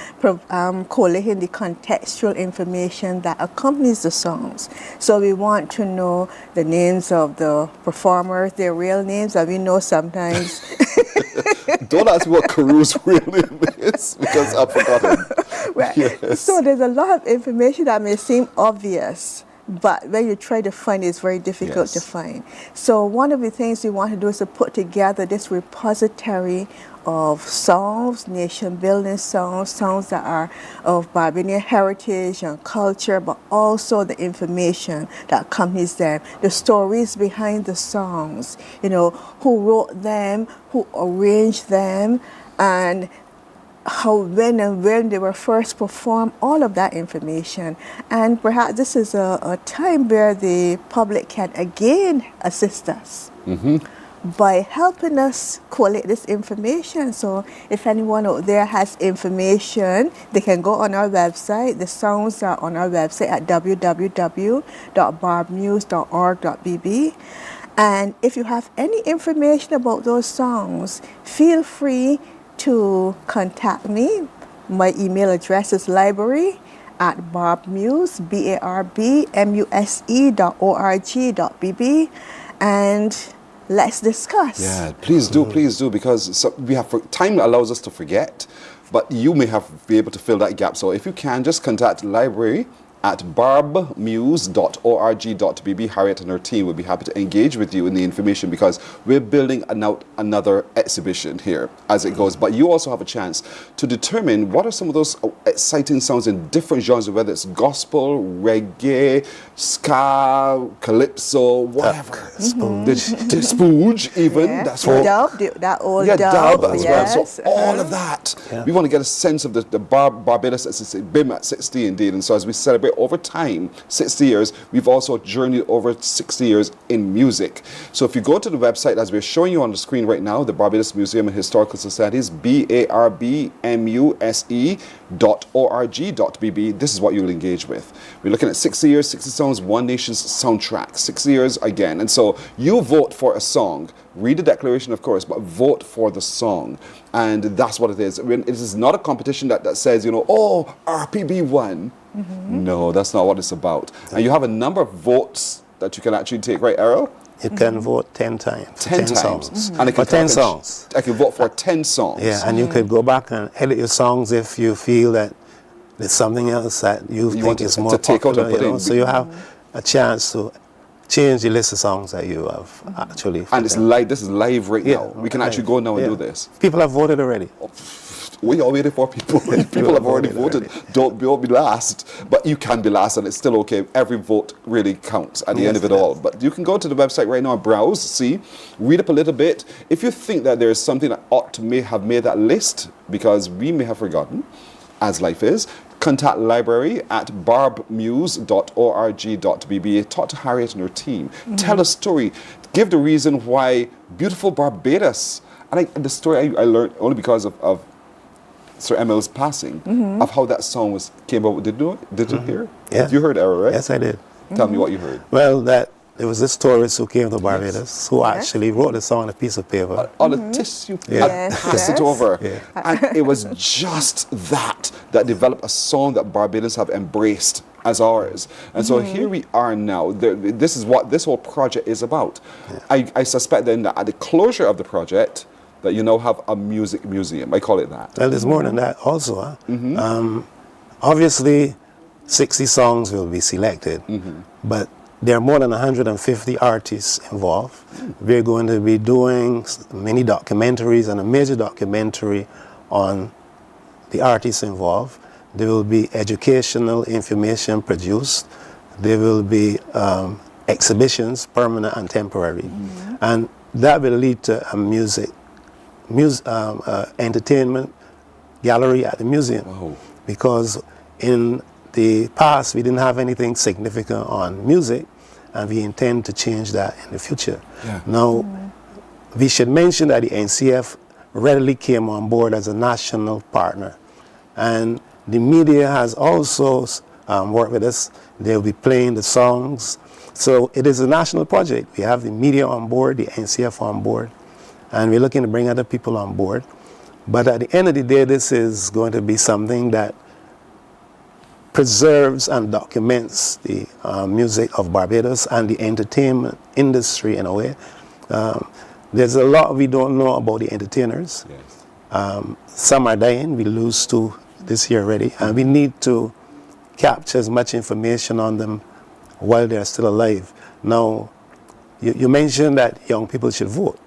collating the contextual information that accompanies the songs. So we want to know the names of the performers, their real names, and we know sometimes. Don't ask me what Caru's real name is, because I've forgotten. Right. Yes. So there's a lot of information that may seem obvious, but when you try to find it, it's very difficult to Yes. find. So one of the things we want to do is to put together this repository of songs, nation-building songs, songs that are of Barbadian heritage and culture, but also the information that accompanies them, the stories behind the songs, who wrote them, who arranged them, and how, when and when they were first performed, all of that information. And perhaps this is a time where the public can again assist us by helping us collect this information. So if anyone out there has information, they can go on our website. The songs are on our website at www.barbmuse.org.bb. And if you have any information about those songs, feel free to contact me. My email address is library@barbmuse, barbmuse.org.bb, and let's discuss. Yeah, please do, because we have time allows us to forget, but you may be able to fill that gap. So if you can, just contact library@barbmuse.org.bb. Harriet and her team will be happy to engage with you in the information, because we're building another exhibition here as it goes. But you also have a chance to determine what are some of those exciting sounds in different genres, whether it's gospel, reggae, ska, calypso, whatever. The spooge even. Yeah. That's what. Dub, that old Yeah, dub as well. yes. So all of that. Yeah. We want to get a sense of the Barbados as it's been at 60 indeed. And so as we celebrate over time, 60 years, we've also journeyed over 60 years in music. So if you go to the website, as we're showing you on the screen right now, the Barbados Museum and Historical Societies, barbmuse.org.bb, this is what you'll engage with. We're looking at 60 years, 60 songs, One Nation's soundtrack, 60 years again. And so you vote for a song. Read the declaration, of course, but vote for the song. And that's what it is. It is not a competition that says, RPB won. No, that's not what it's about. And you have a number of votes that you can actually take, right, Errol? You can vote 10 times. 10 times. songs. And For 10 songs. I can vote for 10 songs. Yeah, and you could go back and edit your songs if you feel that there's something else that you think want is to more take out and popular. put in. So you have a chance to change the list of songs that you have actually. And it's live. This is live right now. We can actually go now and Yeah. do this. People have voted already. We are waiting for people. People have already voted. Don't be last. But you can be last, and it's still okay. Every vote really counts at the end of it all. But you can go to the website right now and browse, see, read up a little bit. If you think that there is something that ought to have made that list, because we may have forgotten, as life is, contact library@barbmuse.org.bb. Talk to Harriet and her team. Tell a story. Give the reason why beautiful Barbados. And the story I learned only because of Sir Emil's passing, of how that song came about. Did you hear? Yeah. You heard Errol, right? Yes, I did. Tell me what you heard. Well, there was this tourist who came to Barbados who actually wrote the song on a piece of paper. On a tissue paper. Yeah. Pass it over. Yeah. And it was just that developed a song that Barbadians have embraced as ours. And so here we are now. This is what this whole project is about. Yeah. I suspect then that at the closure of the project, that you now have a music museum. I call it that. Well, there's more than that also. Obviously, 60 songs will be selected, but there are more than 150 artists involved. We're going to be doing many documentaries and a major documentary on the artists involved. There will be educational information produced. There will be exhibitions, permanent and temporary. And that will lead to a entertainment gallery at the museum. Wow. Because in the past we didn't have anything significant on music, and we intend to change that in the future. Yeah. Now, we should mention that the NCF readily came on board as a national partner, and the media has also worked with us. They'll be playing the songs. So it is a national project. We have the media on board, the NCF on board, and we're looking to bring other people on board. But at the end of the day, this is going to be something that preserves and documents the music of Barbados and the entertainment industry in a way. There's a lot we don't know about the entertainers. Yes. Some are dying. We lose 2 this year already. And we need to capture as much information on them while they're still alive. Now, you mentioned that young people should vote.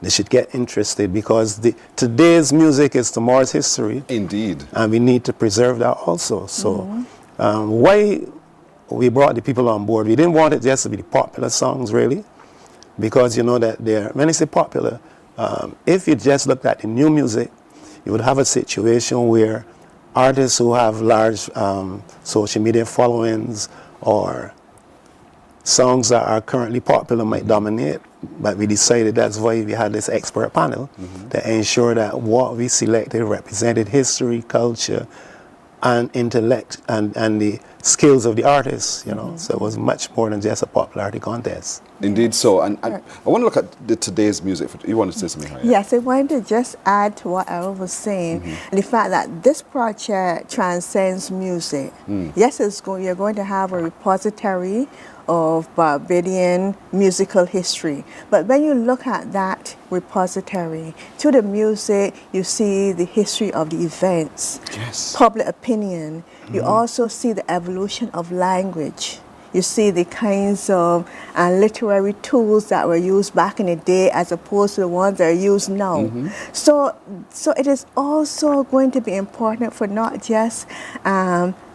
They should get interested because today's music is tomorrow's history. Indeed. And we need to preserve that also. So why we brought the people on board, we didn't want it just to be the popular songs really, because you know that when I say popular, if you just looked at the new music, you would have a situation where artists who have large social media followings or songs that are currently popular might dominate, but we decided that's why we had this expert panel to ensure that what we selected represented history, culture, and intellect and the skills of the artists, you know. So it was much more than just a popularity contest. Indeed so. And I want to look at today's music. You want to say something, Harriet? Yes, I wanted to just add to what Errol was saying, the fact that this project transcends music. Yes, you're going to have a repository of Barbadian musical history. But when you look at that repository, to the music, you see the history of the events, public opinion. You also see the evolution of language. You see the kinds of literary tools that were used back in the day as opposed to the ones that are used now. So it is also going to be important for not just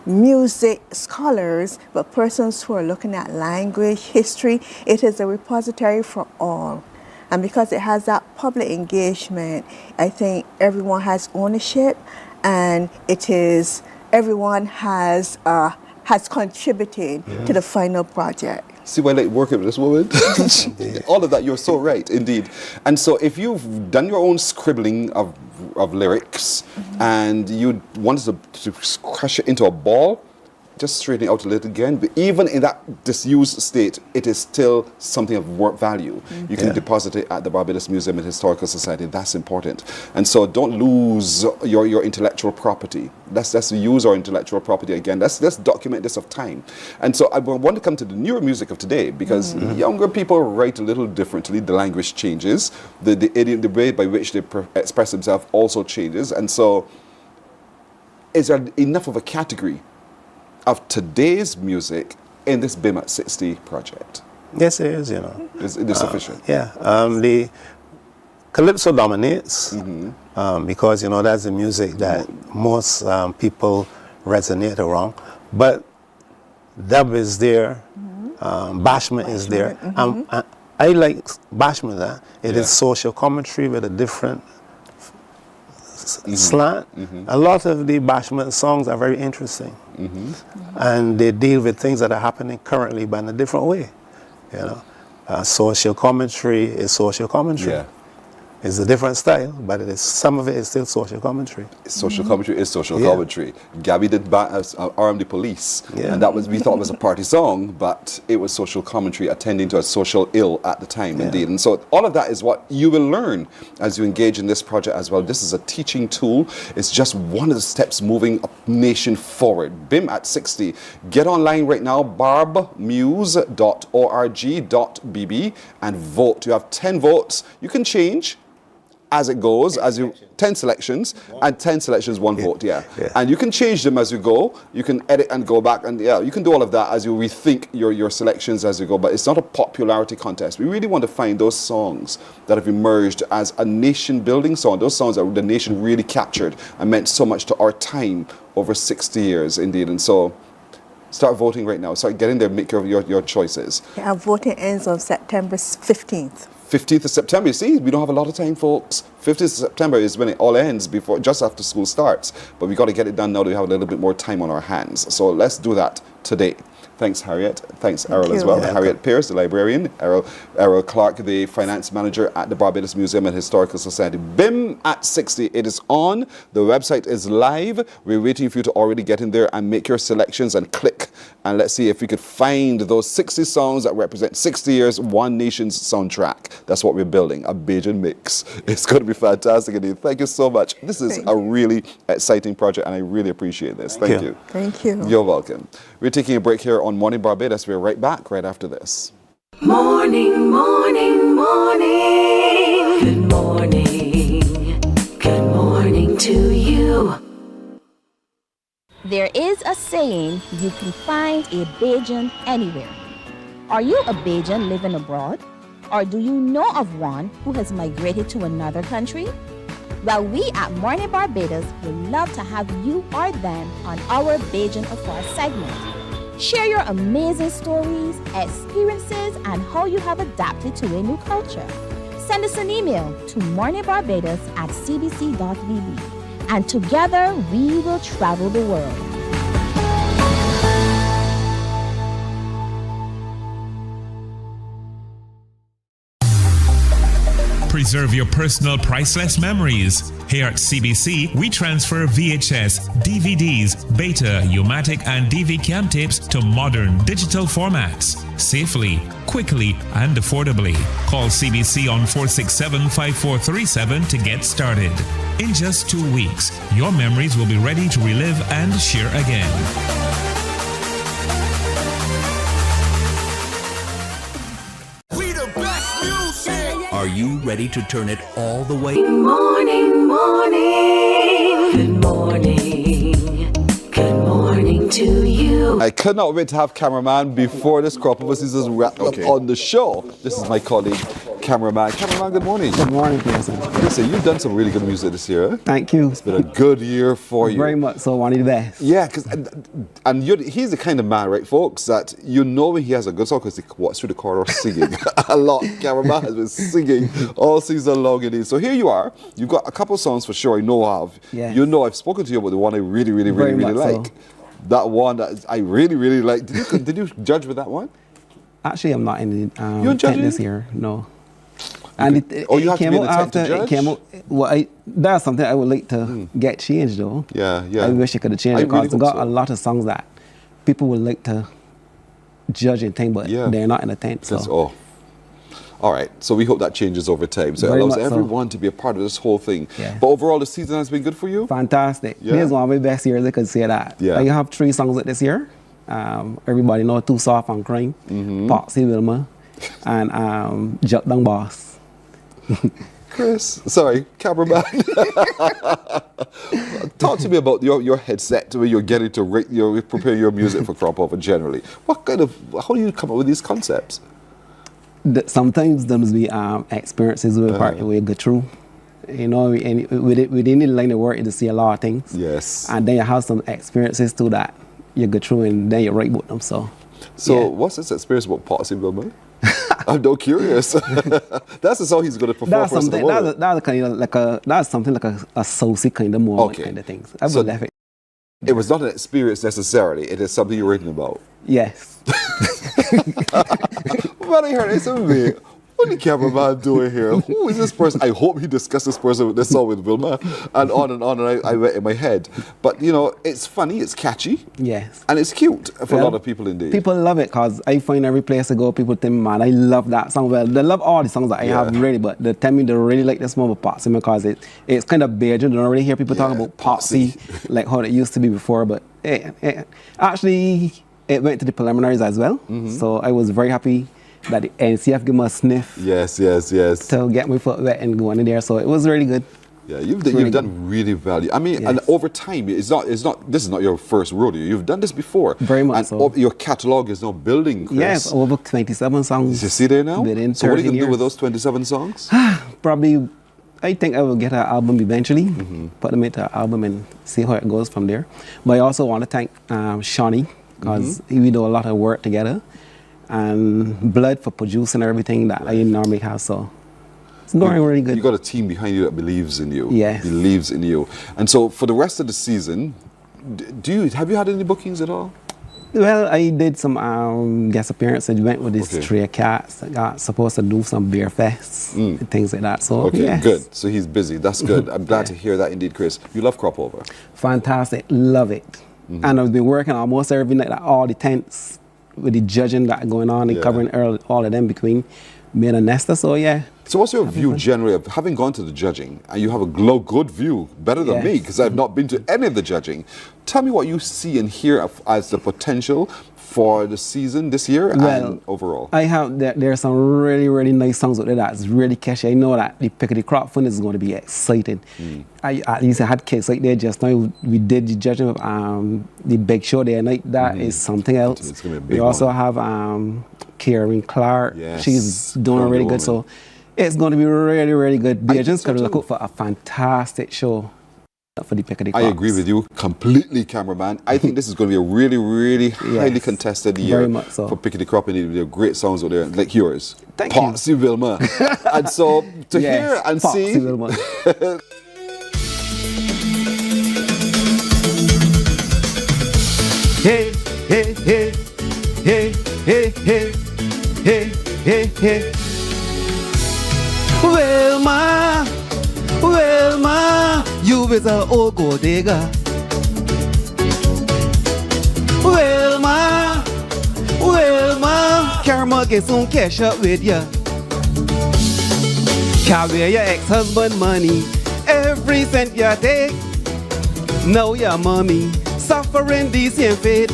music scholars, but persons who are looking at language, history. It is a repository for all. And because it has that public engagement, I think everyone has ownership, and everyone has contributed to the final project. See why I like working with this woman? All of that, you're so right, indeed. And so if you've done your own scribbling of lyrics and you wanted to crush it into a ball, just straighten it out a little again. But even in that disused state, it is still something of value. You can deposit it at the Barbados Museum and Historical Society. That's important. And so don't lose your intellectual property. Let's use our intellectual property again. Let's document this of time. And so I want to come to the newer music of today, because younger people write a little differently. The language changes. The way by which they express themselves also changes. And so is there enough of a category of today's music in this BIM at 60 project? Yes, it is, you know. Is it sufficient? Yeah, the Calypso dominates because, you know, that's the music that most people resonate around. But dub is there, bashment is there. I like bashment. It is social commentary with a different slant. A lot of the bashment songs are very interesting, and they deal with things that are happening currently, but in a different way. You know, social commentary is social commentary. It's a different style, but some of it is still social commentary. Social commentary is social commentary. Gabby did Arm the Police, and that we thought was a party song, but it was social commentary attending to a social ill at the time, indeed. And so all of that is what you will learn as you engage in this project as well. This is a teaching tool. It's just one of the steps moving a nation forward. BIM at 60. Get online right now, barbmuse.org.bb, and vote. You have 10 votes. You can change as it goes, 10 selections, and 10 selections, one vote, And you can change them as you go. You can edit and go back, and you can do all of that as you rethink your selections as you go, but it's not a popularity contest. We really want to find those songs that have emerged as a nation-building song, those songs that the nation really captured and meant so much to our time over 60 years, indeed. And so start voting right now. Start getting there, make your choices. Yeah, voting ends on September 15th. 15th of September. You see, we don't have a lot of time, folks. 15th of September is when it all ends, just after school starts. But we got to get it done now that we have a little bit more time on our hands. So let's do that today. Thanks, Harriet. Thanks, Errol, as well. Harriet Pierce, the librarian. Errol Clark, the finance manager at the Barbados Museum and Historical Society. BIM at 60. It is on. The website is live. We're waiting for you to already get in there and make your selections and click. And let's see if we could find those 60 songs that represent 60 years, One Nation's soundtrack. That's what we're building, a Bajan mix. It's going to be fantastic indeed. Thank you so much. This is a really exciting project, and I really appreciate this. Thank you. Thank you. You're welcome. We're taking a break here on Mornin Barbados. We're right back right after this. Morning, morning, morning. Good morning. Good morning to you. There is a saying, you can find a Bajan anywhere. Are you a Bajan living abroad? Or do you know of one who has migrated to another country? Well, we at Mornin Barbados would love to have you or them on our Bajan Afar segment. Share your amazing stories, experiences, and how you have adapted to a new culture. Send us an email to morninbarbados@cbc.vb, and together we will travel the world. Preserve your personal priceless memories. Here at CBC, we transfer VHS, DVDs, Beta, U-matic, and DV cam tapes to modern digital formats. Safely, quickly, and affordably. Call CBC on 467-5437 to get started. In just 2 weeks, your memories will be ready to relive and share again. Are you ready to turn it all the way? Morning, morning. Good morning. Good morning to you. I could not wait to have cameraman before this crop of seasons wrapped up on the show. This is my colleague, cameraman. Cameraman, good morning. Good morning, Pearson. Listen, you've done some really good music this year. Eh? Thank you. It's been a good year for you. Very much so, one of the best. Yeah, and he's the kind of man, right, folks, that you know when he has a good song because he walks through the corridor singing a lot. Cameraman has been singing all season long. So here you are. You've got a couple songs for sure I know of. Yes. You know I've spoken to you about the one I really like. So. That one that I really like. Did you judge with that one? Actually, I'm not in the You're tent judging? this year, no. And it you have to came be in out the tent to after it judge? came out. Well, that's something I would like to get changed, though. Yeah. I wish it could have changed I because really I got hope so. a lot of songs that people would like to judge and think, but they're not in the tent. So. All right, so we hope that changes over time. So it Very allows much so. everyone to be a part of this whole thing. Yeah. But overall, the season has been good for you? Fantastic. Yeah. This is one of my best years, I could say that. Yeah. I have 3 songs this year. Everybody know Too Soft and Crying, Poxy Wilma, and Juck Dung Boss. Chris, sorry, cameraman. Talk to me about your headset when you're getting to prepare your music for crop over generally. How do you come up with these concepts? Sometimes there must be experiences we go through. You know, and within the line of work, you see a lot of things. Yes. And then you have some experiences too that you go through, and then you write about them. So what's this experience about Poxy Wilma? I'm no curious. That's the song he's going to perform that's for us in the something. world. That's kind of like that's something like a saucy kind of moment, kind of things. I would left it. It was not an experience necessarily. It is something you're writing about. Yes. When I heard it, it's me. What the cameraman doing here? Who is this person? I hope he discussed this song with Wilma, and on, and I went in my head. But you know, it's funny, it's catchy, yes, and it's cute for a lot of people indeed. People love it because I find every place I go, people tell me, man, I love that song. Well, they love all the songs that I have really, but they tell me they really like this one with Poxy because it's kind of Bajan. They don't really hear people talking about Poxy like how it used to be before. But actually, it went to the preliminaries as well. So I was very happy that the NCF gave me a sniff. Yes. To get my foot wet and go in there. So it was really good. Yeah, you've done really well. I mean, and over time, this is not your first rodeo. You've done this before. Very much so. Your catalogue is now building, Chris. Yes, over 27 songs. You see there now? Within So what are you 13 going to do years. with those 27 songs? Probably, I think I will get an album eventually, put them into an album and see how it goes from there. But I also want to thank Shawnee, because we do a lot of work together, and Blood for producing everything that I normally have. So it's going really good. You got a team behind you that believes in you. Yes. Believes in you. And so for the rest of the season, have you had any bookings at all? Well, I did some guest appearances. I went with these Stray Cats. I got supposed to do some beer fests and things like that. So Good. So he's busy. That's good. I'm glad to hear that indeed, Chris. You love Crop Over. Fantastic. Love it. And I've been working almost every night at all the tents with the judging that going on and covering all of them between me and Nesta. So So what's your view generally of having gone to the judging, and you have a good view, better than me, because I've not been to any of the judging. Tell me what you see and hear as the potential for the season this year Well, and overall? I have there are some really nice songs out there that's really catchy. I know that the Pick of the Crop Fund is going to be exciting. At least I had kids like there just now. We did the judging of the big show there night. That is something else. It's gonna be a We big also one. have Karen Clark. Yes, She's doing Wonder really good. Woman. So it's going to be really good. They're think just so going to look too. out for a fantastic show for the Pick of the I Crops. agree with you completely, cameraman. I think this is going to be a really highly contested year very much so. for Pickety Crop, and there are great songs out there, like yours. Thank you. Patsy Wilma. And so to hear and Foxy see. Wilma. Hey, hey, hey, hey, hey, hey, hey, hey, hey. Wilma, Wilma, you is a old gold digger. Wilma, Wilma, Karma get some cash up with ya. Carry your ex-husband money, every cent you take. Now your mommy suffering the same fate.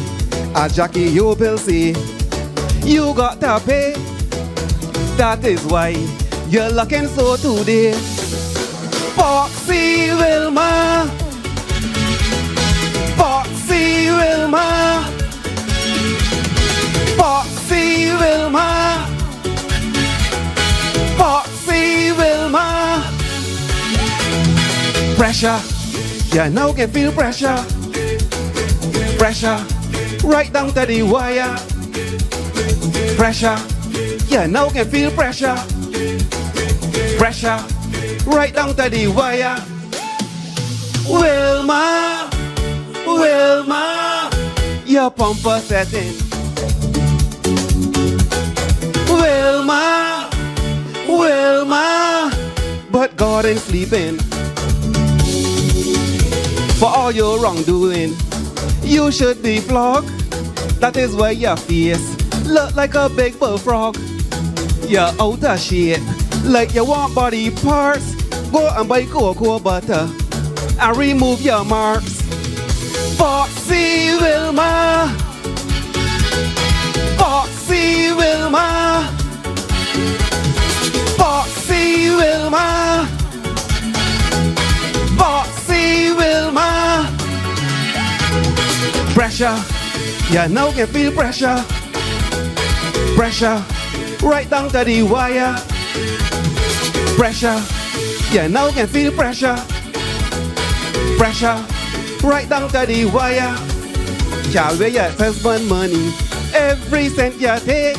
A Jackie you will see, you got to pay. That is why you're looking so today. Foxy Wilma, Foxy Wilma, Foxy Wilma, Foxy Wilma. Pressure, you now can feel pressure. Pressure, right down to the wire. Pressure, you now can feel pressure. Pressure, right down to the wire. Wilma, Wilma, your pumper setting. Wilma, Wilma, but God ain't sleeping. For all your wrongdoing, you should be flogged. That is why your face look like a big bullfrog. You're out of shape, like you want body parts. Go and buy cocoa butter and remove your marks. Foxy Wilma, Foxy Wilma, Foxy Wilma, Foxy Wilma. Pressure, you now can feel pressure. Pressure, right down to the wire. Pressure, you now can feel pressure. Pressure, right down to the wire. Carry your husband money, every cent you take.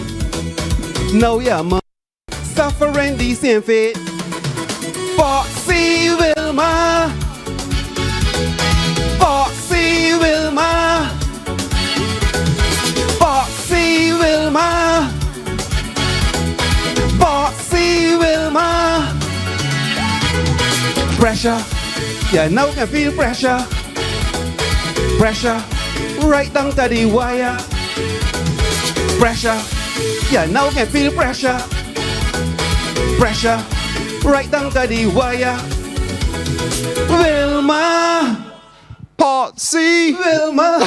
Now your mom suffering the same fate. Foxy Wilma, Foxy Wilma, Foxy Wilma, Foxy Wilma. Pressure, you now can feel pressure. Pressure, right down to the wire. Pressure, you now can feel pressure. Pressure, right down to the wire. Wilma, Patsy Wilma.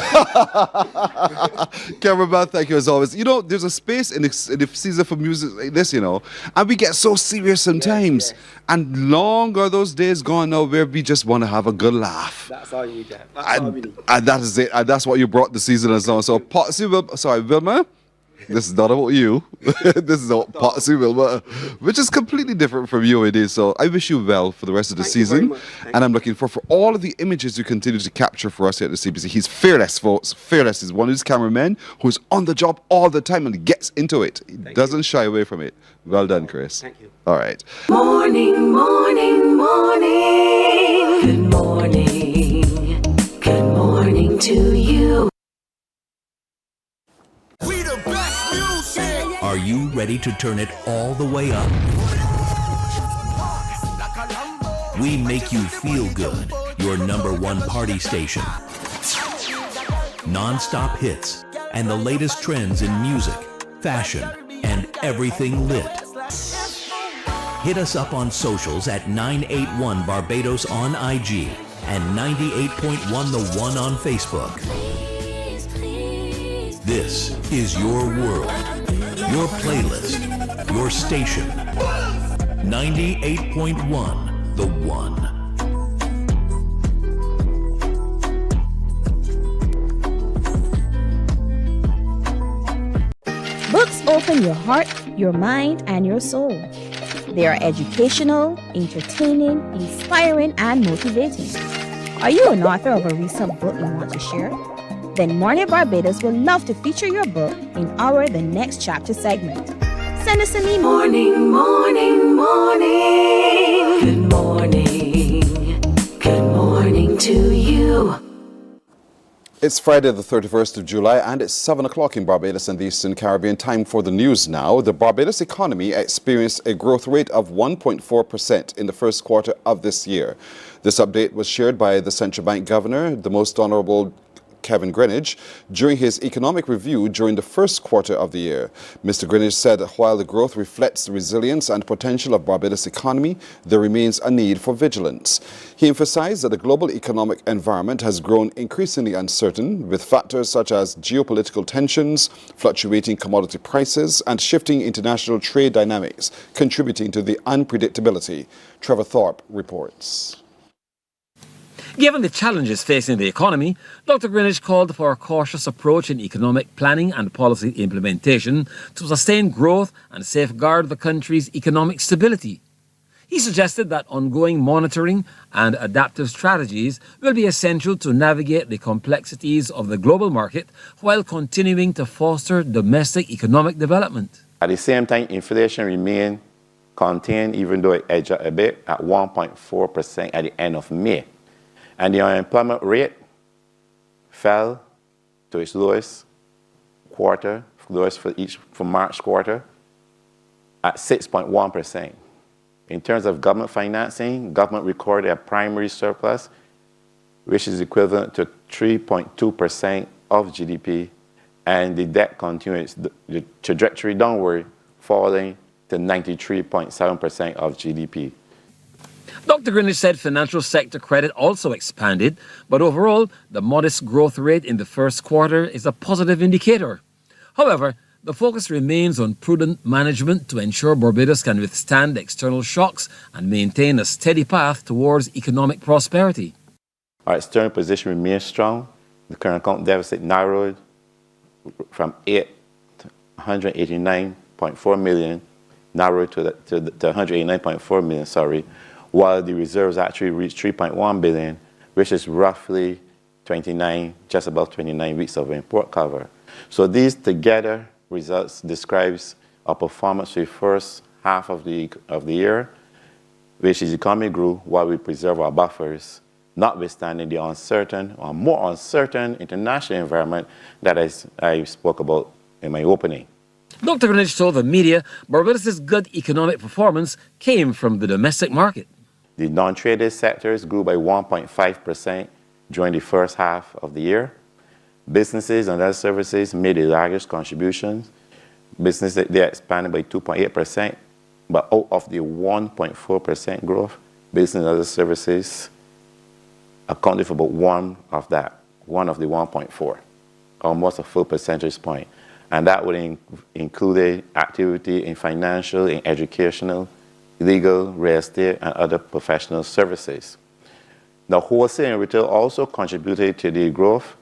Cameraman, thank you as always. You know, there's a space in the season for music like this, you know, and we get so serious sometimes. And long are those days gone now where we just want to have a good laugh. That's all you need, Jack. That's all we need. And that is it. And that's what you brought the season as well. So, Patsy Wilma, this is not about you. This is about Patsy Wilma, which is completely different from you, it is. So, I wish you well for the rest of the Thank you very season. much. Thank And I'm looking for all of the images you continue to capture for us here at the CBC. He's fearless, folks. Fearless. He's one of these cameramen who's on the job all the time and gets into it. He doesn't shy away from it. Well done, Chris. Thank you. All right. Morning, morning, morning. Good morning. Good morning to you. We the best music. Are you ready to turn it all the way up? We make you feel good. Your #1 party station. Non-stop hits and the latest trends in music, fashion, and everything lit. Hit us up on socials at 981 Barbados on IG and 98.1 The One on Facebook. This is your world, your playlist, your station. 98.1 The One. Books open your heart, your mind, and your soul. They are educational, entertaining, inspiring, and motivating. Are you an author of a recent book you want to share? Then Mornin Barbados would love to feature your book in our The Next Chapter segment. Send us an email. Morning, morning, morning. Good morning. Good morning to you. It's Friday the 31st of July and it's 7 o'clock in Barbados and the Eastern Caribbean. Time for the news now. The Barbados economy experienced a growth rate of 1.4% in the first quarter of this year. This update was shared by the Central Bank Governor, the Most Honorable Kevin Greenidge, during his economic review during the first quarter of the year. Mr. Greenidge said that while the growth reflects the resilience and potential of Barbados' economy, there remains a need for vigilance. He emphasized that the global economic environment has grown increasingly uncertain, with factors such as geopolitical tensions, fluctuating commodity prices, and shifting international trade dynamics contributing to the unpredictability. Trevor Thorpe reports. Given the challenges facing the economy, Dr. Greenidge called for a cautious approach in economic planning and policy implementation to sustain growth and safeguard the country's economic stability. He suggested that ongoing monitoring and adaptive strategies will be essential to navigate the complexities of the global market while continuing to foster domestic economic development. At the same time, inflation remained contained, even though it edged up a bit, at 1.4% at the end of May. And the unemployment rate fell to its lowest quarter, lowest for March quarter, at 6.1%. In terms of government financing, government recorded a primary surplus, which is equivalent to 3.2% of GDP, and the debt continues the trajectory downward, falling to 93.7% of GDP. Dr. Greenidge said financial sector credit also expanded, but overall, the modest growth rate in the first quarter is a positive indicator. However, the focus remains on prudent management to ensure Barbados can withstand external shocks and maintain a steady path towards economic prosperity. Our external position remains strong. The current account deficit narrowed from 189.4 million, narrowed to 189.4 million, while the reserves actually reached 3.1 billion, which is roughly just about 29 weeks of import cover. So these together results describes our performance for the first half of the year, which is the economy grew while we preserve our buffers, notwithstanding the uncertain or more uncertain international environment that I spoke about in my opening. Dr. Greenidge told the media Barbados' good economic performance came from the domestic market. The non-traded sectors grew by 1.5% during the first half of the year. Businesses and other services made the largest contributions. Businesses, they expanded by 2.8%, but out of the 1.4% growth, business and other services accounted for about one of the 1.4, almost a full percentage point. And that would include activity in financial, in educational, legal, real estate, and other professional services. Now, wholesale and retail also contributed to the growth,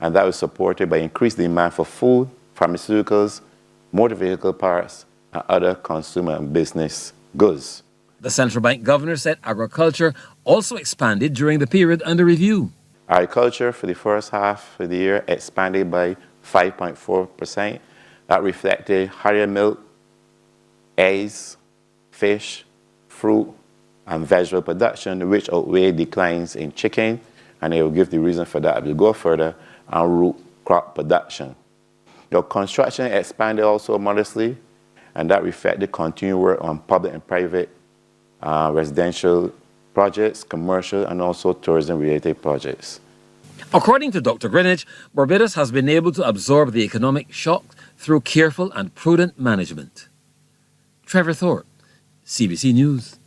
and that was supported by increased demand for food, pharmaceuticals, motor vehicle parts, and other consumer and business goods. The Central Bank Governor said agriculture also expanded during the period under review. Agriculture for the first half of the year expanded by 5.4%. That reflected higher milk, eggs, fish, fruit, and vegetable production, which outweighed declines in chicken, and I will give the reason for that as we go further, and root crop production. The construction expanded also modestly, and that reflected continued work on public and private residential projects, commercial, and also tourism-related projects. According to Dr. Greenidge, Barbados has been able to absorb the economic shock through careful and prudent management. Trevor Thorpe, CBC News.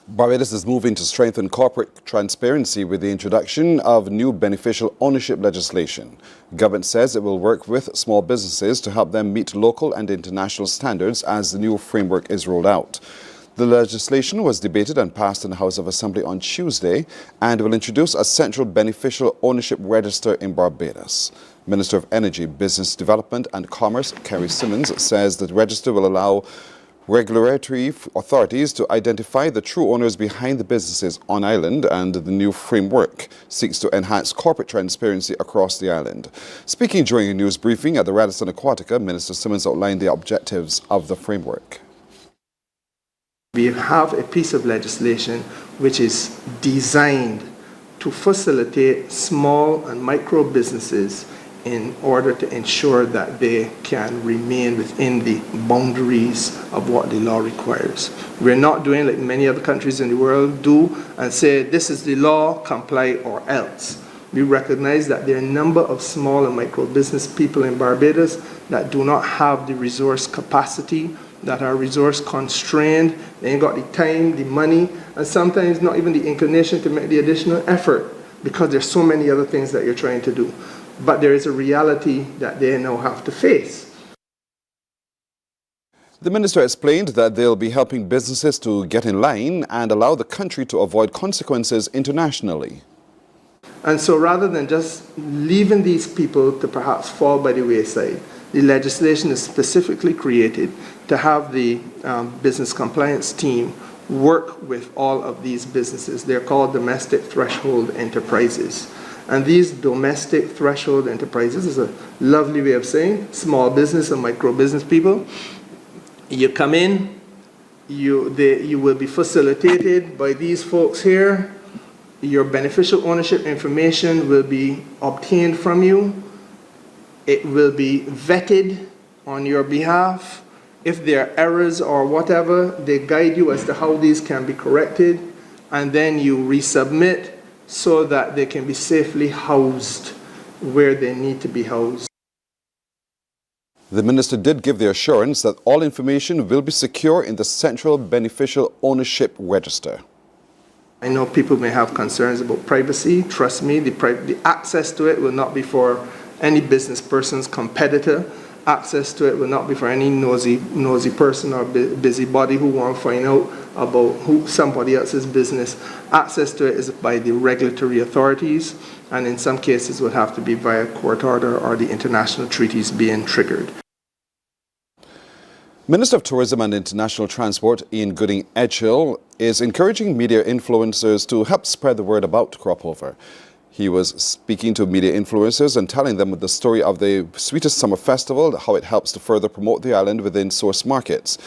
Barbados is moving to strengthen corporate transparency with the introduction of new beneficial ownership legislation. Government says it will work with small businesses to help them meet local and international standards as the new framework is rolled out. The legislation was debated and passed in the House of Assembly on Tuesday and will introduce a central beneficial ownership register in Barbados. Minister of Energy, Business Development and Commerce, Kerry Simmons, says that the register will allow regulatory authorities to identify the true owners behind the businesses on island, and the new framework seeks to enhance corporate transparency across the island. Speaking during a news briefing at the Radisson Aquatica, Minister Simmons outlined the objectives of the framework. We have a piece of legislation which is designed to facilitate small and micro businesses in order to ensure that they can remain within the boundaries of what the law requires. We're not doing like many other countries in the world do and say this is the law, comply or else. We recognize that there are a number of small and micro business people in Barbados that do not have the resource capacity, that are resource constrained, they ain't got the time, the money, and sometimes not even the inclination to make the additional effort because there's so many other things that you're trying to do. But there is a reality that they now have to face. The minister explained that they'll be helping businesses to get in line and allow the country to avoid consequences internationally. And so rather than just leaving these people to perhaps fall by the wayside, the legislation is specifically created to have the business compliance team work with all of these businesses. They're called domestic threshold enterprises. And these domestic threshold enterprises is a lovely way of saying small business and micro business people. You come in, you will be facilitated by these folks here. Your beneficial ownership information will be obtained from you. It will be vetted on your behalf. If there are errors or whatever, they guide you as to how these can be corrected, and then you resubmit so that they can be safely housed where they need to be housed. The minister did give the assurance that all information will be secure in the Central Beneficial Ownership Register. I know people may have concerns about privacy. Trust me, the access to it will not be for any business person's competitor. Access to it will not be for any nosy person or busybody who want to find out about somebody else's business. Access to it is by the regulatory authorities, and in some cases would have to be via court order or the international treaties being triggered. Minister of Tourism and International Transport Ian Gooding-Edgehill is encouraging media influencers to help spread the word about Cropover. He was speaking to media influencers and telling them the story of the Sweetest Summer Festival, how it helps to further promote the island within source markets.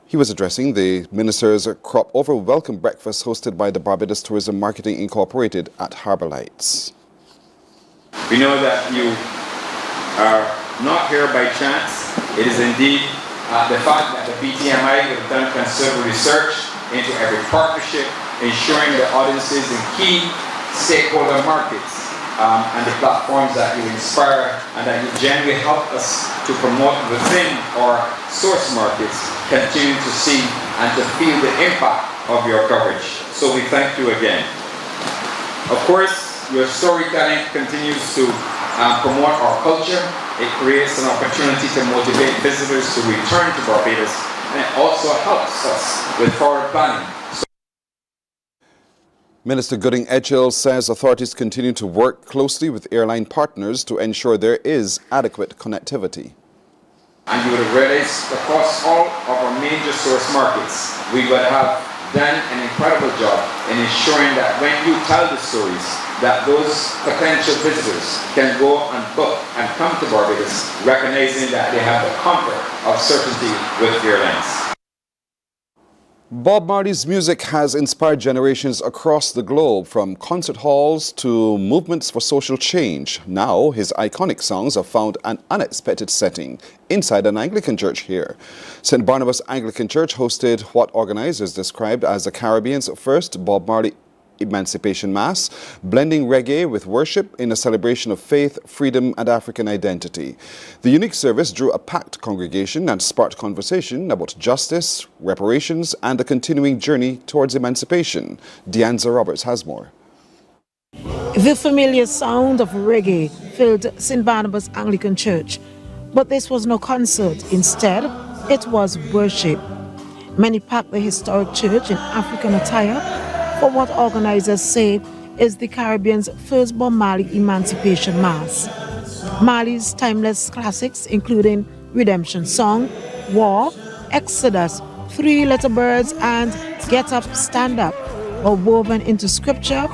He was addressing the minister's Cropover welcome breakfast hosted by the Barbados Tourism Marketing Incorporated at Harbour Lights. We know that you are not here by chance. It is indeed the fact that the BTMI have done considerable research into every partnership, ensuring the audiences in key stakeholder markets and the platforms that you inspire and that you generally help us to promote within our source markets continue to see and to feel the impact of your coverage. So we thank you again. Of course, your storytelling continues to promote our culture. It creates an opportunity to motivate visitors to return to Barbados, and it also helps us with forward planning. Minister Gooding-Edgehill says authorities continue to work closely with airline partners to ensure there is adequate connectivity. And you would have realized across all of our major source markets, we would have done an incredible job in ensuring that when you tell the stories, that those potential visitors can go and book and come to Barbados, recognizing that they have the comfort of certainty with airlines. Bob Marley's music has inspired generations across the globe, from concert halls to movements for social change. Now, his iconic songs have found an unexpected setting inside an Anglican church here. St. Barnabas Anglican Church hosted what organizers described as the Caribbean's first Bob Marley Emancipation Mass, blending reggae with worship in a celebration of faith, freedom and African identity. The unique service drew a packed congregation and sparked conversation about justice, reparations and the continuing journey towards emancipation. Deanza Roberts has more. The familiar sound of reggae filled St. Barnabas Anglican Church, but this was no concert. Instead, it was worship. Many packed the historic church in African attire for what organizers say is the Caribbean's first Bob Marley Emancipation Mass. Marley's timeless classics, including Redemption Song, War, Exodus, Three Little Birds, and Get Up, Stand Up, are woven into scripture,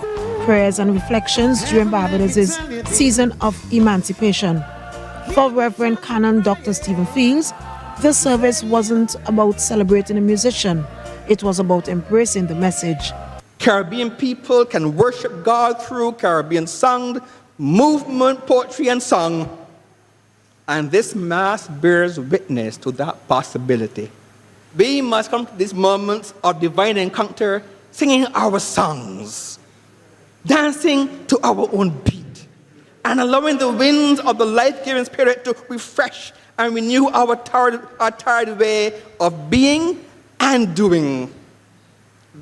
prayers and reflections during Barbados' season of emancipation. For Reverend Canon Dr. Stephen Fields, this service wasn't about celebrating a musician, it was about embracing the message. Caribbean people can worship God through Caribbean song, movement, poetry and song. And this Mass bears witness to that possibility. We must come to these moments of divine encounter singing our songs, dancing to our own beat, and allowing the winds of the life-giving spirit to refresh and renew our tired way of being and doing.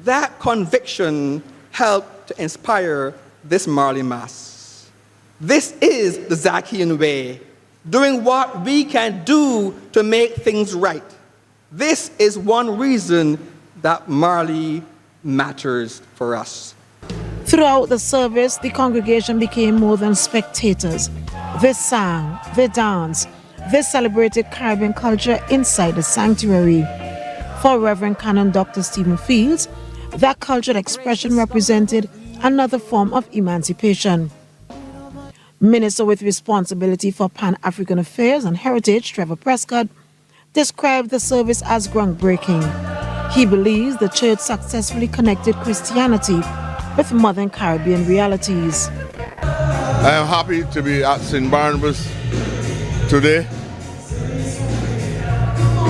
That conviction helped to inspire this Marley Mass. This is the Zacchaean way, doing what we can do to make things right. This is one reason that Marley matters for us. Throughout the service, the congregation became more than spectators. They sang, they danced, they celebrated Caribbean culture inside the sanctuary. For Reverend Canon Dr. Stephen Fields, that cultural expression represented another form of emancipation. Minister with responsibility for Pan-African Affairs and Heritage, Trevor Prescott, described the service as groundbreaking. He believes the church successfully connected Christianity with modern Caribbean realities. I am happy to be at St. Barnabas today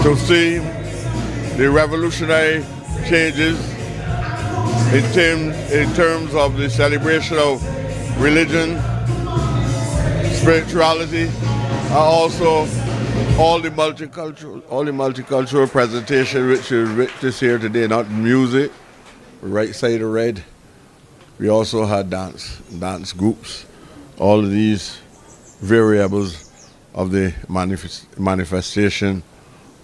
to see the revolutionary changes in terms of the celebration of religion, spirituality, and also all the multicultural presentation which is witnessed here today, not music, right side of red. We also had dance groups, all of these variables of the manifestation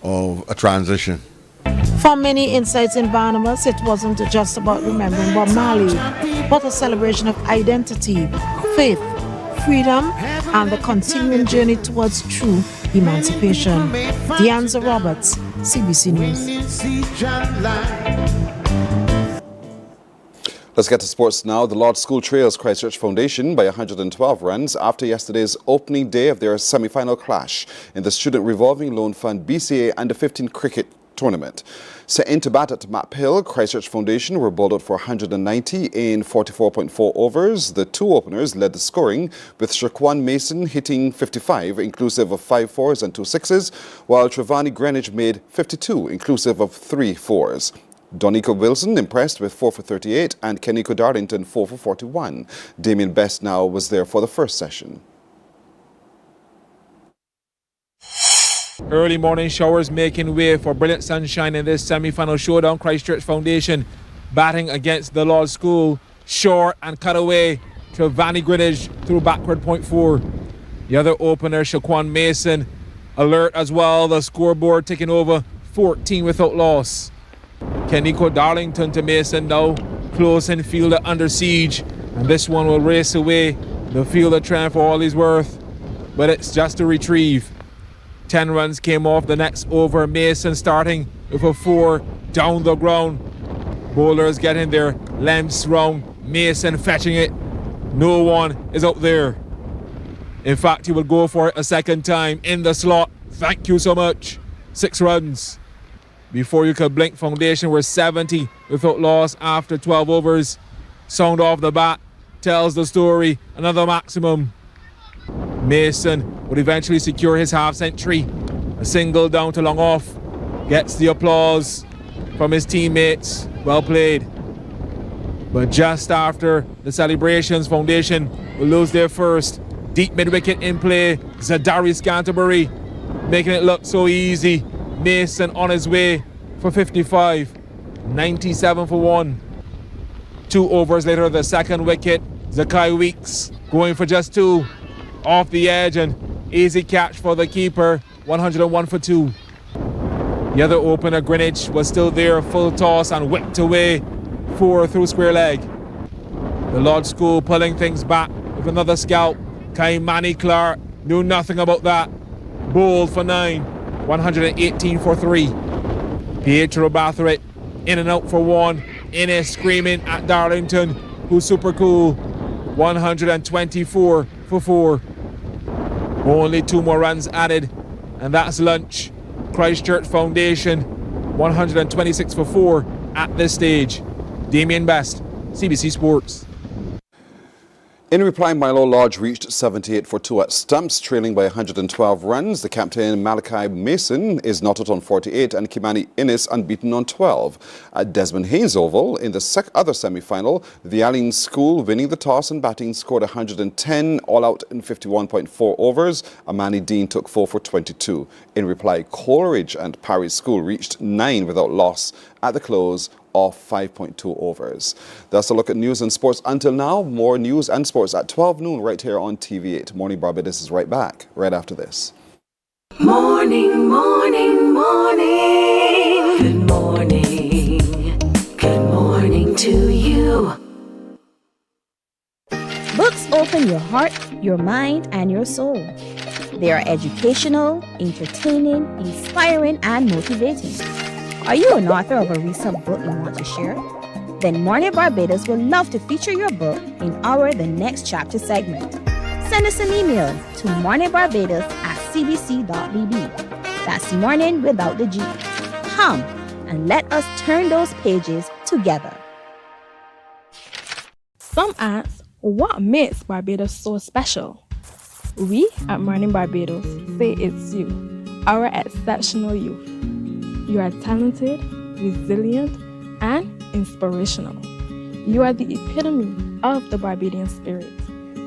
of a transition. For many insights in Barnabas, it wasn't just about remembering Bob Marley, but a celebration of identity, faith, freedom, and the continuing journey towards true emancipation. Deanza Roberts, CBC News. Let's get to sports now. The Lord School trails Christchurch Foundation by 112 runs after yesterday's opening day of their semi-final clash in the Student Revolving Loan Fund BCA Under 15 cricket tournament. Set into bat at Map Hill, Christchurch Foundation were bowled out for 190 in 44.4 overs. The two openers led the scoring, with Shaquan Mason hitting 55, inclusive of 5 fours and 2 sixes, while Trevani Greenwich made 52, inclusive of 3 fours. Donico Wilson impressed with 4 for 38 and Keniko Darlington 4 for 41. Damien Best now was there for the first session. Early morning showers making way for brilliant sunshine in this semi-final showdown. Christchurch Foundation batting against the Law School. Short and cut away. Trevani Greenwich through backward point 4. The other opener, Shaquan Mason, alert as well. The scoreboard taking over 14 without loss. Keniko Darlington to Mason now. Close in fielder under siege. And this one will race away the fielder trying for all he's worth. But it's just a retrieve. 10 runs came off the next over. Mason starting with a 4 down the ground. Bowlers getting their lengths round. Mason fetching it. No one is out there. In fact, he will go for it a second time in the slot. Thank you so much. 6 runs. Before you could blink, Foundation were 70 without loss after 12 overs. Sound off the bat tells the story. Another maximum. Mason would eventually secure his half century. A single down to long off. Gets the applause from his teammates. Well played. But just after the celebrations, Foundation will lose their first. Deep mid-wicket in play, Zadarius Canterbury making it look so easy. Mason on his way for 55, 97 for 1. 2 overs later, the second wicket, Zakai Weeks going for just 2. Off the edge and easy catch for the keeper, 101 for 2. The other opener, Greenwich, was still there, full toss and whipped away 4 through square leg. The Lodge School pulling things back with another scalp. Kaimani Clark knew nothing about that. Bowled for 9, 118 for 3. Pietro Bathurst in and out for 1. Innes screaming at Darlington, who's super cool. 124 for 4. Only 2 more runs added, and that's lunch. Christchurch Foundation, 126 for 4 at this stage. Damien Best, CBC Sports. In reply, Milo Lodge reached 78 for 2 at stumps, trailing by 112 runs. The captain, Malachi Mason, is not out on 48 and Kimani Innes unbeaten on 12. At Desmond Haynes Oval, in the other semi-final, the Allen School, winning the toss and batting, scored 110, all out in 51.4 overs. Amani Dean took 4 for 22. In reply, Coleridge and Parry School reached 9 without loss at the close of 5.2 overs. That's a look at news and sports until now. More news and sports at 12 noon right here on TV8. Morning Barbados is right back, right after this. Morning, morning, morning. Good morning. Good morning to you. Books open your heart, your mind, and your soul. They are educational, entertaining, inspiring, and motivating. Are you an author of a recent book you want to share? Then Mornin Barbados would love to feature your book in our The Next Chapter segment. Send us an email to morninbarbados@cbc.bb. That's morning without the G. Come and let us turn those pages together. Some ask, what makes Barbados so special? We at Mornin Barbados say it's you, our exceptional youth. You are talented, resilient, and inspirational. You are the epitome of the Barbadian spirit,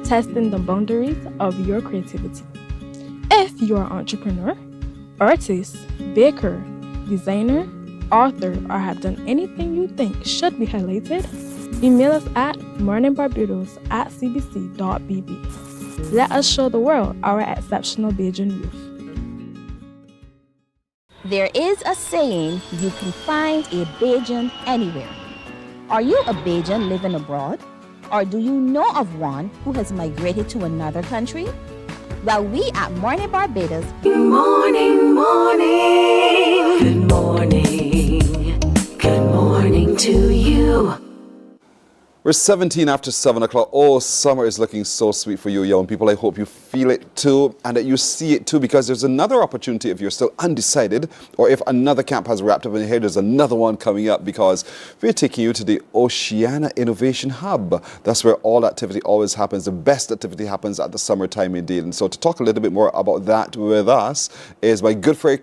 testing the boundaries of your creativity. If you are an entrepreneur, artist, baker, designer, author, or have done anything you think should be highlighted, email us at morninbarbados@cbc.bb. Let us show the world our exceptional Bajan youth. There is a saying, you can find a Bajan anywhere. Are you a Bajan living abroad? Or do you know of one who has migrated to another country? Well, we at Mornin Barbados. Morning, morning. Good morning. Good morning to you. We're 17 after 7 o'clock. Oh, summer is looking so sweet for you, young people. I hope you feel it too and that you see it too, because there's another opportunity if you're still undecided, or if another camp has wrapped up in your head, there's another one coming up, because we're taking you to the Oceania Innovation Hub. That's where all activity always happens. The best activity happens at the summertime indeed. And so to talk a little bit more about that with us is my good friend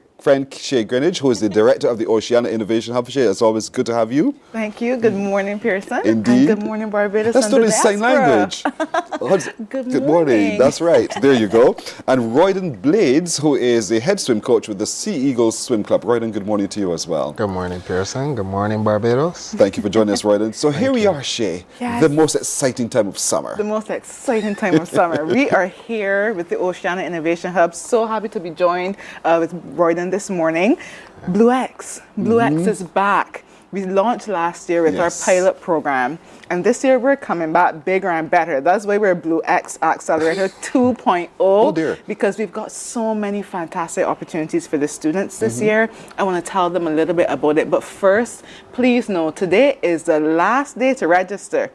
Shay Greenwich, who is the director of the Oceania Innovation Hub. Shay, it's always good to have you. Thank you. Good morning, Pearson. Indeed. And good morning, Barbados. Let's do it in sign language. Good morning. That's right. There you go. And Royden Blades, who is the head swim coach with the Sea Eagles Swim Club. Royden, good morning to you as well. Good morning, Pearson. Good morning, Barbados. Thank you for joining us, Royden. So here we are, Shay. Yes. The most exciting time of summer. The most exciting time of summer. We are here with the Oceania Innovation Hub. So happy to be joined with Royden this morning. Blue X. Blue X is back. We launched last year with our pilot program, and this year we're coming back bigger and better. That's why we're Blue X Accelerator 2.0. Oh dear. Because we've got so many fantastic opportunities for the students this year. I want to tell them a little bit about it. But first, please know, today is the last day to register.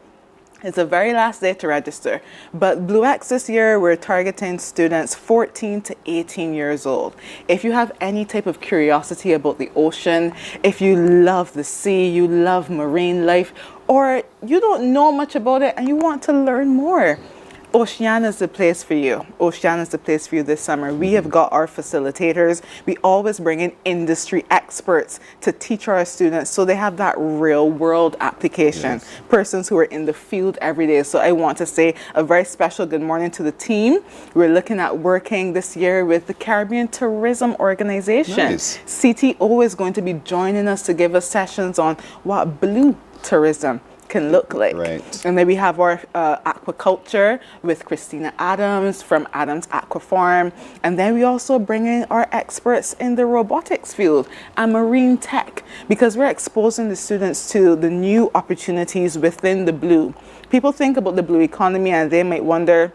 It's the very last day to register. But Blue X this year, we're targeting students 14 to 18 years old. If you have any type of curiosity about the ocean, if you love the sea, you love marine life, or you don't know much about it and you want to learn more, Oceana is the place for you. Oceana is the place for you this summer. We have got our facilitators. We always bring in industry experts to teach our students so they have that real world application. Persons who are in the field every day. So I want to say a very special good morning to the team. We're looking at working this year with the Caribbean Tourism Organization. CTO is going to be joining us to give us sessions on what blue tourism can look like. And then we have our aquaculture with Christina Adams from Adams Aqua Farm. And then we also bring in our experts in the robotics field and marine tech, because we're exposing the students to the new opportunities within the blue. People think about the blue economy and they might wonder,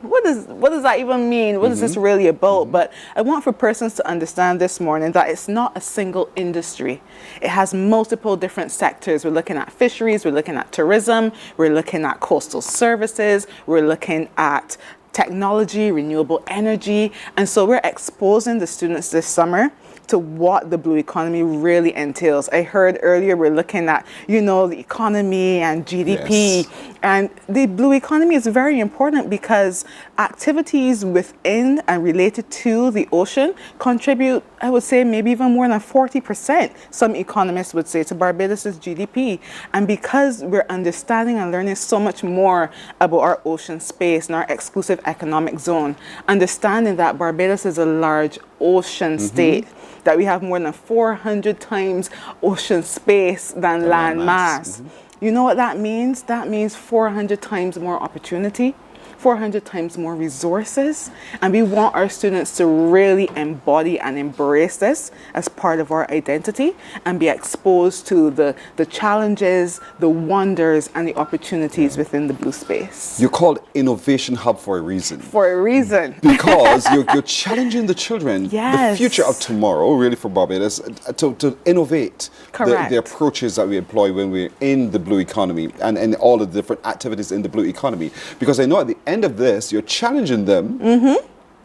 what does that even mean? What is this really about? But I want for persons to understand this morning that it's not a single industry. It has multiple different sectors. We're looking at fisheries, we're looking at tourism, we're looking at coastal services, we're looking at technology, renewable energy. And so we're exposing the students this summer to what the blue economy really entails. I heard earlier we're looking at, you know, the economy and GDP. And the blue economy is very important because activities within and related to the ocean contribute, I would say, maybe even more than 40%, some economists would say, to Barbados' GDP. And because we're understanding and learning so much more about our ocean space and our exclusive economic zone, understanding that Barbados is a large ocean state, that we have more than 400 times ocean space than land mass. You know what that means? That means 400 times more opportunity, 400 times more resources. And we want our students to really embody and embrace this as part of our identity and be exposed to the challenges, the wonders, and the opportunities within the blue space. You're called Innovation Hub for a reason. For a reason. Because you're challenging the children, the future of tomorrow, really, for Barbados, to innovate the approaches that we employ when we're in the blue economy and all the different activities in the blue economy. Because I know at the end of this, you're challenging them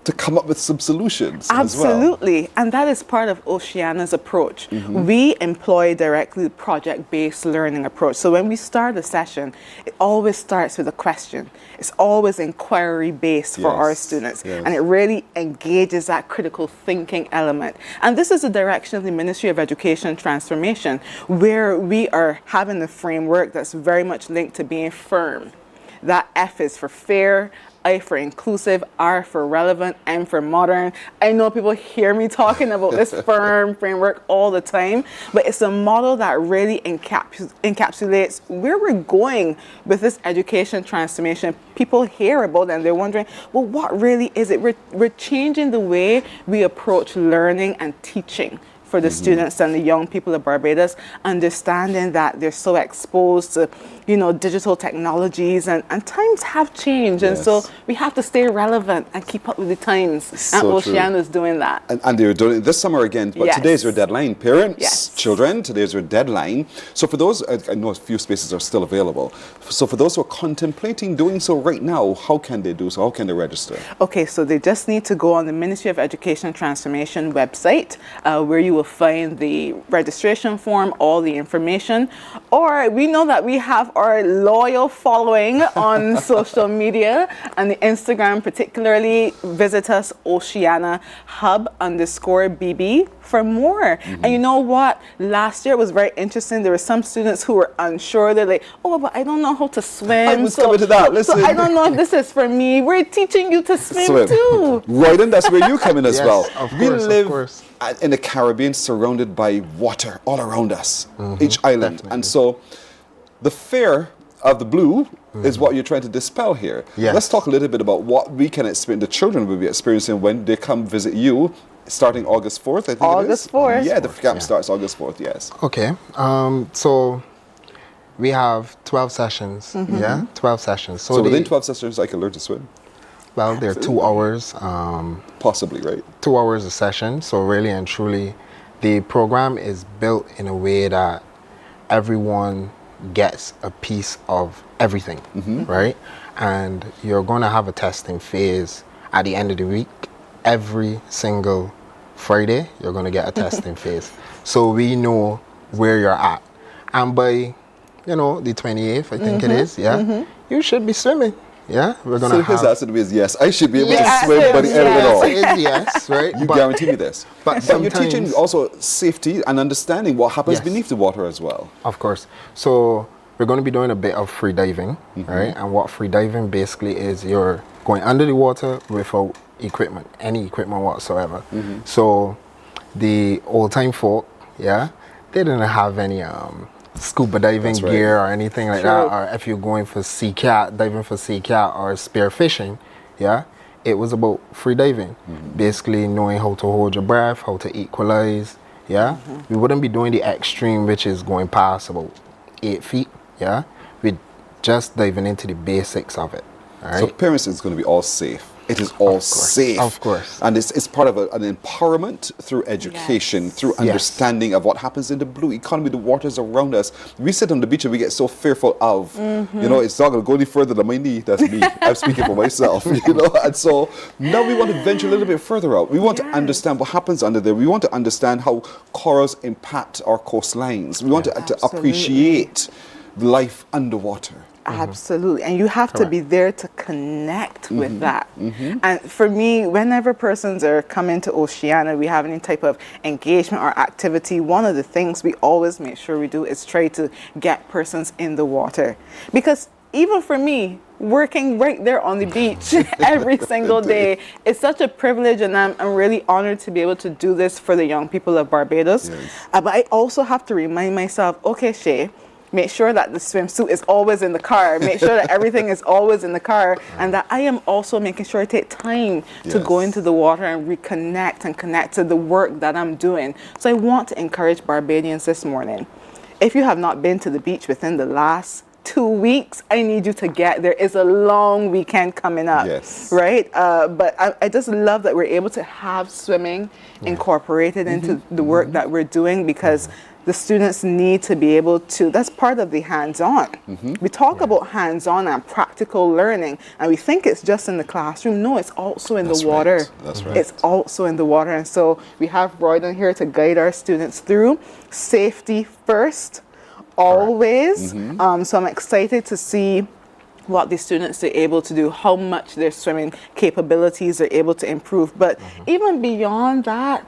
to come up with some solutions Absolutely. And that is part of Oceana's approach. We employ directly the project-based learning approach. So when we start a session, it always starts with a question. It's always inquiry-based for our students. And it really engages that critical thinking element. And this is the direction of the Ministry of Education and Transformation, where we are having a framework that's very much linked to being firm. That F is for fair, I for inclusive, R for relevant, M for modern. I know people hear me talking about this firm framework all the time, but it's a model that really encapsulates where we're going with this education transformation. People hear about it and they're wondering, well, what really is it? We're changing the way we approach learning and teaching for the students and the young people of Barbados, understanding that they're so exposed to, you know, digital technologies and times have changed. And so we have to stay relevant and keep up with the times. And Oceana is doing that. And they're doing it this summer again, but today's your deadline. Parents, children, today's your deadline. So for those, I know a few spaces are still available. So for those who are contemplating doing so right now, how can they do so? How can they register? Okay, so they just need to go on the Ministry of Education and Transformation website, where you will find the registration form, all the information. Or we know that we have our loyal following on social media and the Instagram particularly. Visit us, Oceana Hub _BB for more. And you know what? Last year it was very interesting. There were some students who were unsure. They're like, oh, but I don't know how to swim. I was coming to that. Listen. So I don't know if this is for me. We're teaching you to swim too. Right, and that's where you come in as well. We live in the Caribbean surrounded by water all around us, each island. And so the fear of the blue is what you're trying to dispel here. Let's talk a little bit about what we can experience, the children will be experiencing when they come visit you, starting August 4th, I think August 4th. Yeah, the camp starts August 4th, yes. Okay, so we have 12 sessions, 12 sessions. So within 12 sessions, I can learn to swim? Well, they're 2 hours. Possibly, right? 2 hours a session. So really and truly, the program is built in a way that everyone gets a piece of everything, right? And you're going to have a testing phase at the end of the week. Every single Friday, you're going to get a testing phase. So we know where you're at. And by, you know, the 28th, I think it is, you should be swimming. Yeah, we're So gonna his have. answer to me is yes. I should be able Yes, to swim, but the end of it all. Yes, yes, right? You But- guarantee me this. but But you're teaching sometimes- also safety and understanding what happens Yes. beneath the water as well. Of course. So we're going to be doing a bit of free diving, right? And what free diving basically is, you're going under the water without equipment, any equipment whatsoever. So the old time folk, yeah, they didn't have any scuba diving That's right. gear or anything like True. that. Or if you're going for sea cat, diving for sea cat or spear fishing, yeah, it was about free diving. Basically knowing how to hold your breath, how to equalize, yeah. We wouldn't be doing the extreme, which is going past about 8 feet, yeah. We're just diving into the basics of it, all right? So parents, it's going to be all safe. It is all safe. Of course. And it's part of an empowerment through education, through understanding of what happens in the blue economy, the waters around us. We sit on the beach and we get so fearful of, you know, it's not going to go any further than my knee. That's me. I'm speaking for myself, you know. And so now we want to venture a little bit further out. We want to understand what happens under there. We want to understand how corals impact our coastlines. We want to appreciate life underwater. Absolutely. And you have to be there to connect with that. And for me, whenever persons are coming to Oceania, we have any type of engagement or activity, one of the things we always make sure we do is try to get persons in the water. Because even for me, working right there on the beach every single day, it's such a privilege, and I'm really honored to be able to do this for the young people of Barbados. But I also have to remind myself, okay, Shay, make sure that the swimsuit is always in the car. Make sure that everything is always in the car, and that I am also making sure I take time to go into the water and reconnect and connect to the work that I'm doing. So I want to encourage Barbadians this morning. If you have not been to the beach within the last 2 weeks, I need you to get there. It's a long weekend coming up, right? But I just love that we're able to have swimming incorporated into the work that we're doing, because the students need to be able to, that's part of the hands-on. We talk about hands-on and practical learning, and we think it's just in the classroom. No, it's also in the water. That's right. It's also in the water. And so we have Royden here to guide our students through safety first, always. So I'm excited to see what the students are able to do, how much their swimming capabilities are able to improve. But even beyond that,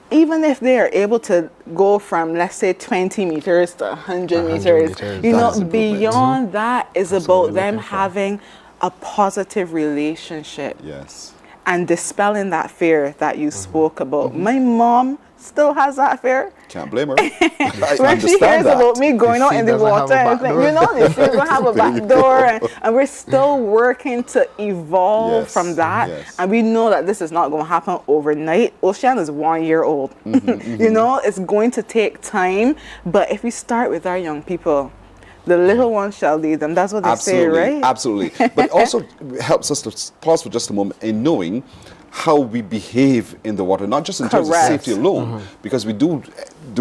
even if they are able to go from, let's say, 20 meters to 100 meters, you know, beyond that is about them having a positive relationship. And dispelling that fear that you spoke about. My mom still has that fear. Can't blame her. When she hears about me going out in the water and think, you know, she doesn't have a back door, and we're still working to evolve from that. And we know that this is not going to happen overnight. Oceana is 1 year old. You know, it's going to take time, but if we start with our young people, the little ones shall lead them. That's what they say, right? Absolutely. But it also helps us to pause for just a moment in knowing how we behave in the water, not just in terms of safety alone, because we do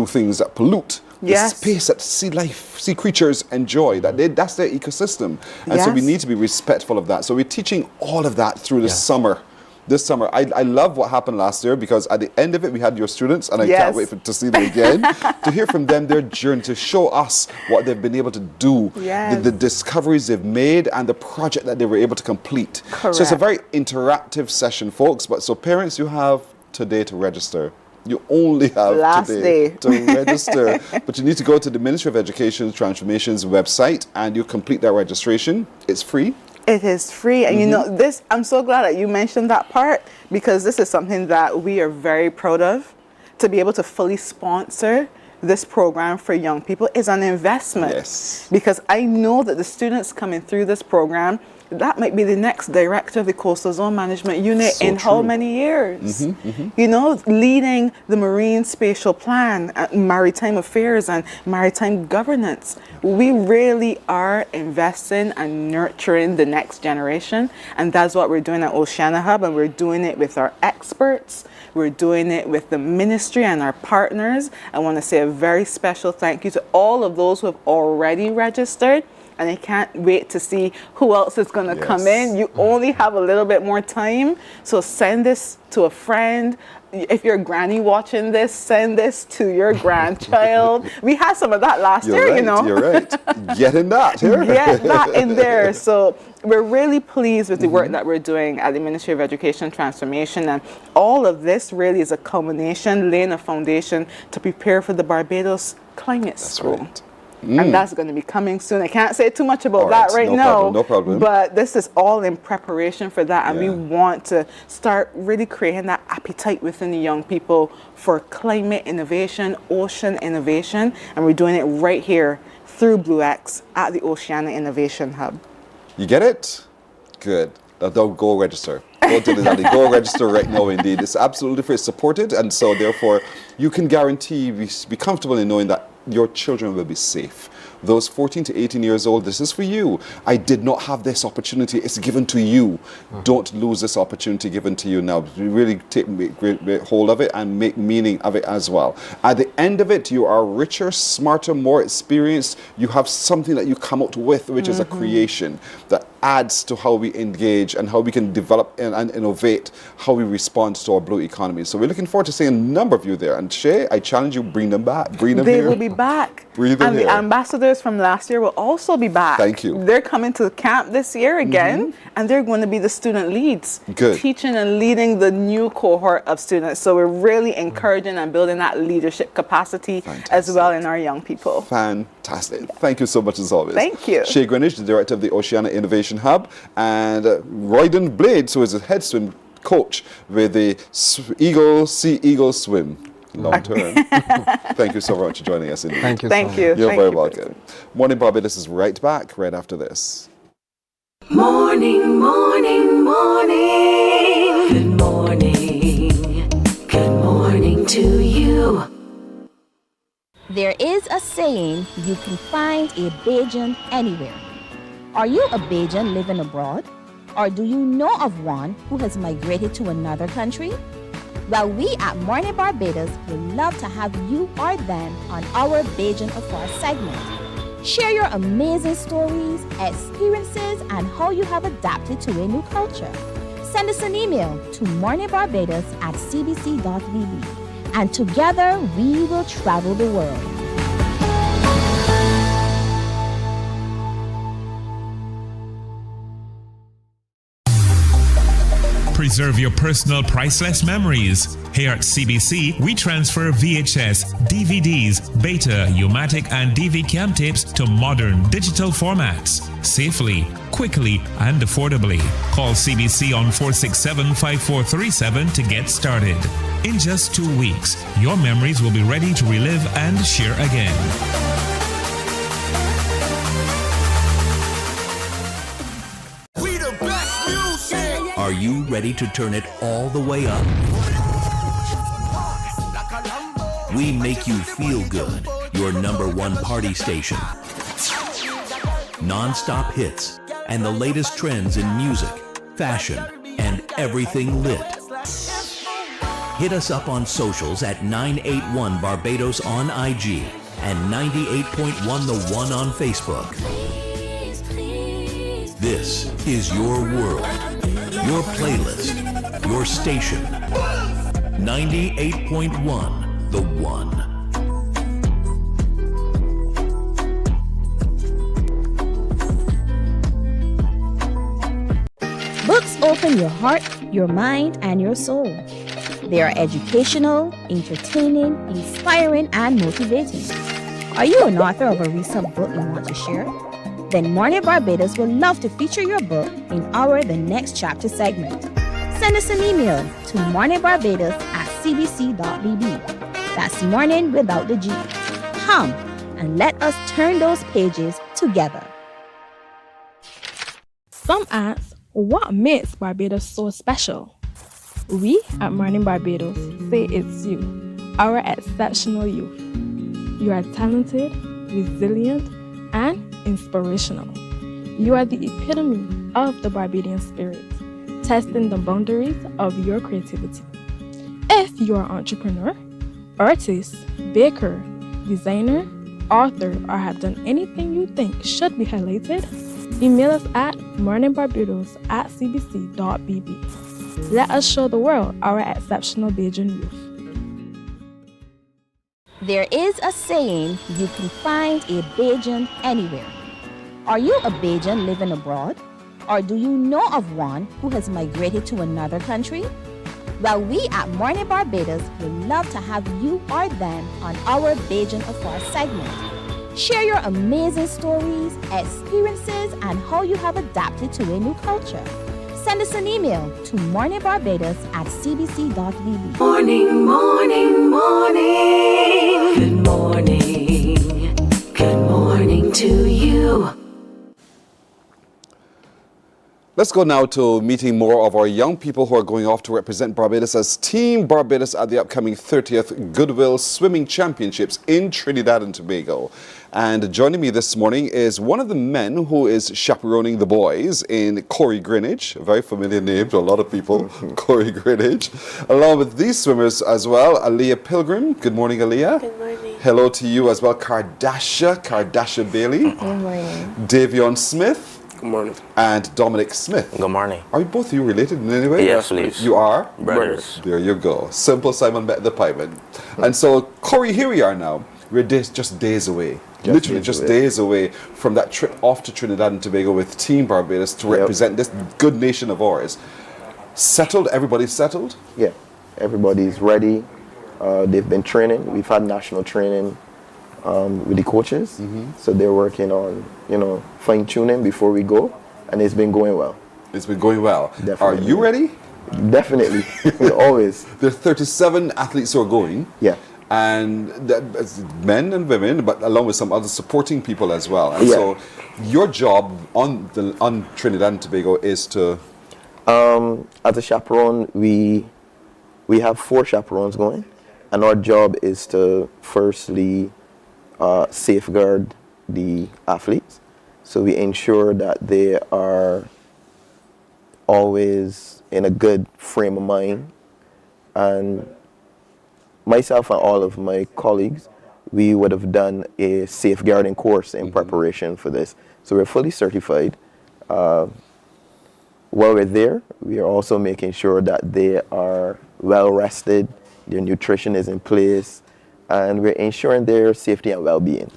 things that pollute the space that sea life, sea creatures enjoy. That's their ecosystem. And so we need to be respectful of that. So we're teaching all of that through the summer. This summer, I love what happened last year, because at the end of it, we had your students, and I can't wait to see them again, to hear from them their journey, to show us what they've been able to do, the discoveries they've made, and the project that they were able to complete. So it's a very interactive session, folks. But so parents, you have today to register. You only have today to register, but you need to go to the Ministry of Education Transformation's website, and you complete that registration. It's free. It is free. And you know, this, I'm so glad that you mentioned that part, because this is something that we are very proud of. To be able to fully sponsor this program for young people is an investment. Because I know that the students coming through this program, that might be the next director of the Coastal Zone Management Unit in how many years? You know, leading the Marine Spatial Plan, Maritime Affairs, and Maritime Governance. We really are investing and nurturing the next generation, and that's what we're doing at Oceania Hub, and we're doing it with our experts. We're doing it with the ministry and our partners. I want to say a very special thank you to all of those who have already registered. and I can't wait to see who else is going to come in. You only have a little bit more time, so send this to a friend. If you're granny watching this, send this to your grandchild. We had some of that last year, right, you know. You're right. Get in that here. Get that in there. So we're really pleased with the work that we're doing at the Ministry of Education Transformation, and all of this really is a culmination, laying a foundation to prepare for the Barbados Climate School. Right. And that's going to be coming soon. I can't say too much about that right now. No problem. But this is all in preparation for that. And we want to start really creating that appetite within the young people for climate innovation, ocean innovation. And we're doing it right here through Blue X at the Oceania Innovation Hub. You get it? Good. Now don't go register. Go to the go register right now indeed. It's absolutely free, supported, and so therefore you can guarantee, be comfortable in knowing that your children will be safe. Those 14 to 18 years old, this is for you. I did not have this opportunity. It's given to you. Don't lose this opportunity given to you now. Really take great hold of it and make meaning of it as well. At the end of it, you are richer, smarter, more experienced. You have something that you come out with, which is a creation that adds to how we engage and how we can develop and innovate how we respond to our blue economy. So we're looking forward to seeing a number of you there. And Shay, I challenge you, bring them back. Bring them They here. will be back. Bring them and here. the ambassadors from last year will also be back. Thank you. They're coming to camp this year again, and they're going to be the student leads. Good. Teaching and leading the new cohort of students. So we're really encouraging and building that leadership capacity as well in our young people. Fantastic. Thank you so much as always. Thank you. Shay Greenwich, the director of the Oceania Innovation Hub, and Royden Blades, who is a head swim coach with the Sea Eagle Swim. Long term. Thank you so much for joining us. Indeed. Thank you. Thank you. You're Thank very you, welcome. Morning Barbados is right back right after this. Morning, morning, morning. Good morning. Good morning to you. There is a saying, you can find a Bajan anywhere. Are you a Bajan living abroad? Or do you know of one who has migrated to another country? Well, we at Mornin Barbados would love to have you or them on our Bajan Afar segment. Share your amazing stories, experiences, and how you have adapted to a new culture. Send us an email to morninbarbados@cbc.vb, and together we will travel the world. Preserve your personal priceless memories. Here at CBC, we transfer VHS, DVDs, Beta, U-matic, and DV cam tapes to modern digital formats. Safely, quickly, and affordably. Call CBC on 467-5437 to get started. In just 2 weeks, your memories will be ready to relive and share again. Are you ready to turn it all the way up? We make you feel good, your #1 party station. Non-stop hits and the latest trends in music, fashion, and everything lit. Hit us up on socials at 981 Barbados on IG and 98.1 The One on Facebook. This is your world, your playlist, your station. 98.1 The One. Books open your heart, your mind, and your soul. They are educational, entertaining, inspiring, and motivating. Are you an author of a recent book you want to share? Then Mornin Barbados would love to feature your book in our The Next Chapter segment. Send us an email to morninbarbados@cbc.bb. That's morning without the G. Come and let us turn those pages together. Some ask, what makes Barbados so special? We at Mornin Barbados say it's you, our exceptional youth. You are talented, resilient, and inspirational. You are the epitome of the Barbadian spirit, testing the boundaries of your creativity. If you are an entrepreneur, artist, baker, designer, authored, or have done anything you think should be highlighted, email us at morninbarbados@cbc.bb. Let us show the world our exceptional Bajan youth. There is a saying, you can find a Bajan anywhere. Are you a Bajan living abroad? Or do you know of one who has migrated to another country? Well, we at Mornin Barbados would love to have you or them on our Bajan Afar segment. Share your amazing stories, experiences, and how you have adapted to a new culture. Send us an email to morninbarbados@cbc.bb. Morning, morning, morning. Good morning. Good morning to you. Let's go now to meeting more of our young people who are going off to represent Barbados as Team Barbados at the upcoming 30th Goodwill Swimming Championships in Trinidad and Tobago. And joining me this morning is one of the men who is chaperoning the boys in Corey Greenwich, a very familiar name to a lot of people, Corey Greenwich, along with these swimmers as well, Aaliyah Pilgrim. Good morning, Aaliyah. Good morning. Hello to you as well, Kardasha Bailey. Good morning. Davion Smith. Good morning. And Dominic Smith. Good morning. Are you both of you related in any way? Yes, please. You are? Brothers. There you go. Simple Simon met the pieman. And so, Corey, here we are now. We're just days away. Literally just days away from that trip off to Trinidad and Tobago with Team Barbados to represent this good nation of ours. Settled? Everybody's settled? Yeah. Everybody's ready. They've been training. We've had national training with the coaches. So they're working on, fine-tuning before we go, and it's been going well. It's been going well. Definitely. Are you ready? Definitely. Always. There are 37 athletes who are going. Yeah. And men and women, but along with some other supporting people as well. And so your job on Trinidad and Tobago is to... As a chaperone, we have 4 chaperones going, and our job is to firstly safeguard the athletes. So we ensure that they are always in a good frame of mind. And myself and all of my colleagues, we would have done a safeguarding course in preparation for this. So we're fully certified. While we're there, we are also making sure that they are well rested, their nutrition is in place, and we're ensuring their safety and well-being.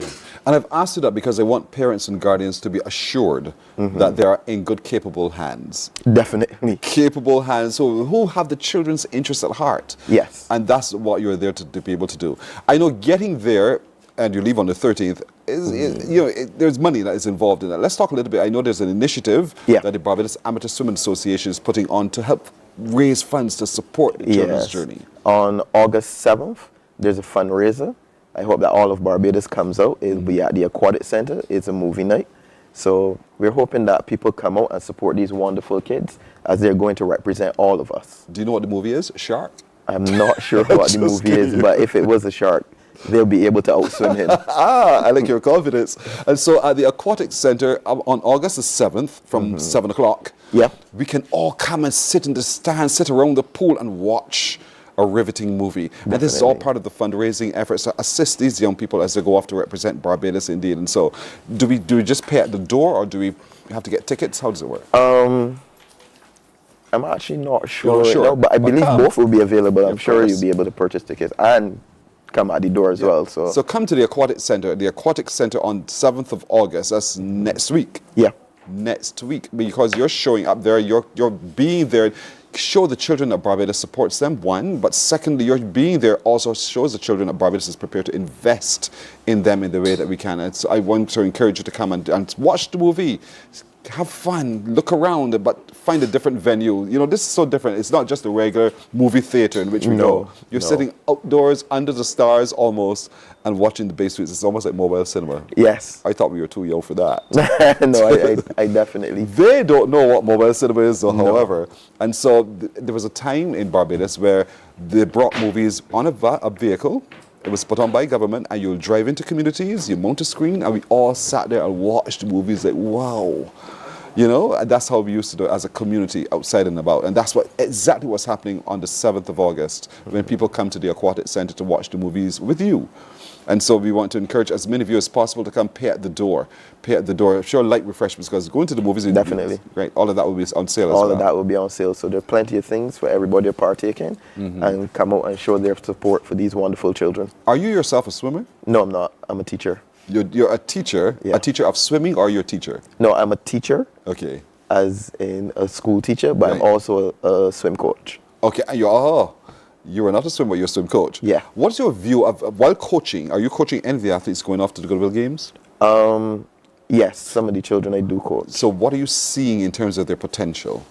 And I've asked you that because I want parents and guardians to be assured that they are in good, capable hands. Definitely. Capable hands who have the children's interests at heart. Yes. And that's what you're there to be able to do. I know getting there, and you leave on the 13th, there's money that is involved in that. Let's talk a little bit. I know there's an initiative that the Barbados Amateur Swimming Association is putting on to help raise funds to support the children's journey. On August 7th, there's a fundraiser. I hope that all of Barbados comes out. It'll be at the Aquatic Center. It's a movie night. So we're hoping that people come out and support these wonderful kids as they're going to represent all of us. Do you know what the movie is? Shark? I'm not sure what the movie is, but if it was a shark, they'll be able to outswim him. I like your confidence. And so at the Aquatic Center on August the 7th from 7 o'clock, we can all come and sit in the stand, sit around the pool and watch a riveting movie. Definitely. And this is all part of the fundraising efforts to assist these young people as they go off to represent Barbados indeed. And so do we just pay at the door, or do we have to get tickets? How does it work? I'm actually not sure right now, but I believe both will be available. I'm sure you'll be able to purchase tickets and come at the door as well. So come to the Aquatic Center. The Aquatic Center on 7th of August. That's next week. Yeah. Next week, because you're showing up there, you're being there. Show the children that Barbados supports them, one, but secondly, your being there also shows the children that Barbados is prepared to invest in them in the way that we can. And so I want to encourage you to come and watch the movie. Have fun, look around, but find a different venue. This is so different. It's not just a regular movie theater in which we go. You're sitting outdoors under the stars almost and watching the Bay Suites. It's almost like mobile cinema. Yes. I thought we were too young for that. No, I definitely. They don't know what mobile cinema is, however. And so there was a time in Barbados where they brought movies on a vehicle. It was put on by government, and you'll drive into communities, you mount a screen, and we all sat there and watched movies like, wow. And that's how we used to do it as a community outside and about. And that's exactly what's happening on the 7th of August when people come to the Aquatic Center to watch the movies with you. And so we want to encourage as many of you as possible to come pay at the door. Pay at the door. Sure, light refreshments, because going to the movies... Definitely. Right, all of that will be on sale as well. All of that will be on sale. So there are plenty of things for everybody to partake in and come out and show their support for these wonderful children. Are you yourself a swimmer? No, I'm not. I'm a teacher. You're a teacher? Yeah. A teacher of swimming, or you're a teacher? No, I'm a teacher. Okay. As in a school teacher, but I'm also a swim coach. Okay, you are not a swimmer, you're a swim coach. Yeah. What's your view of, while coaching, are you coaching any of the athletes going off to the Goodwill Games? Yes, some of the children I do coach. So what are you seeing in terms of their potential?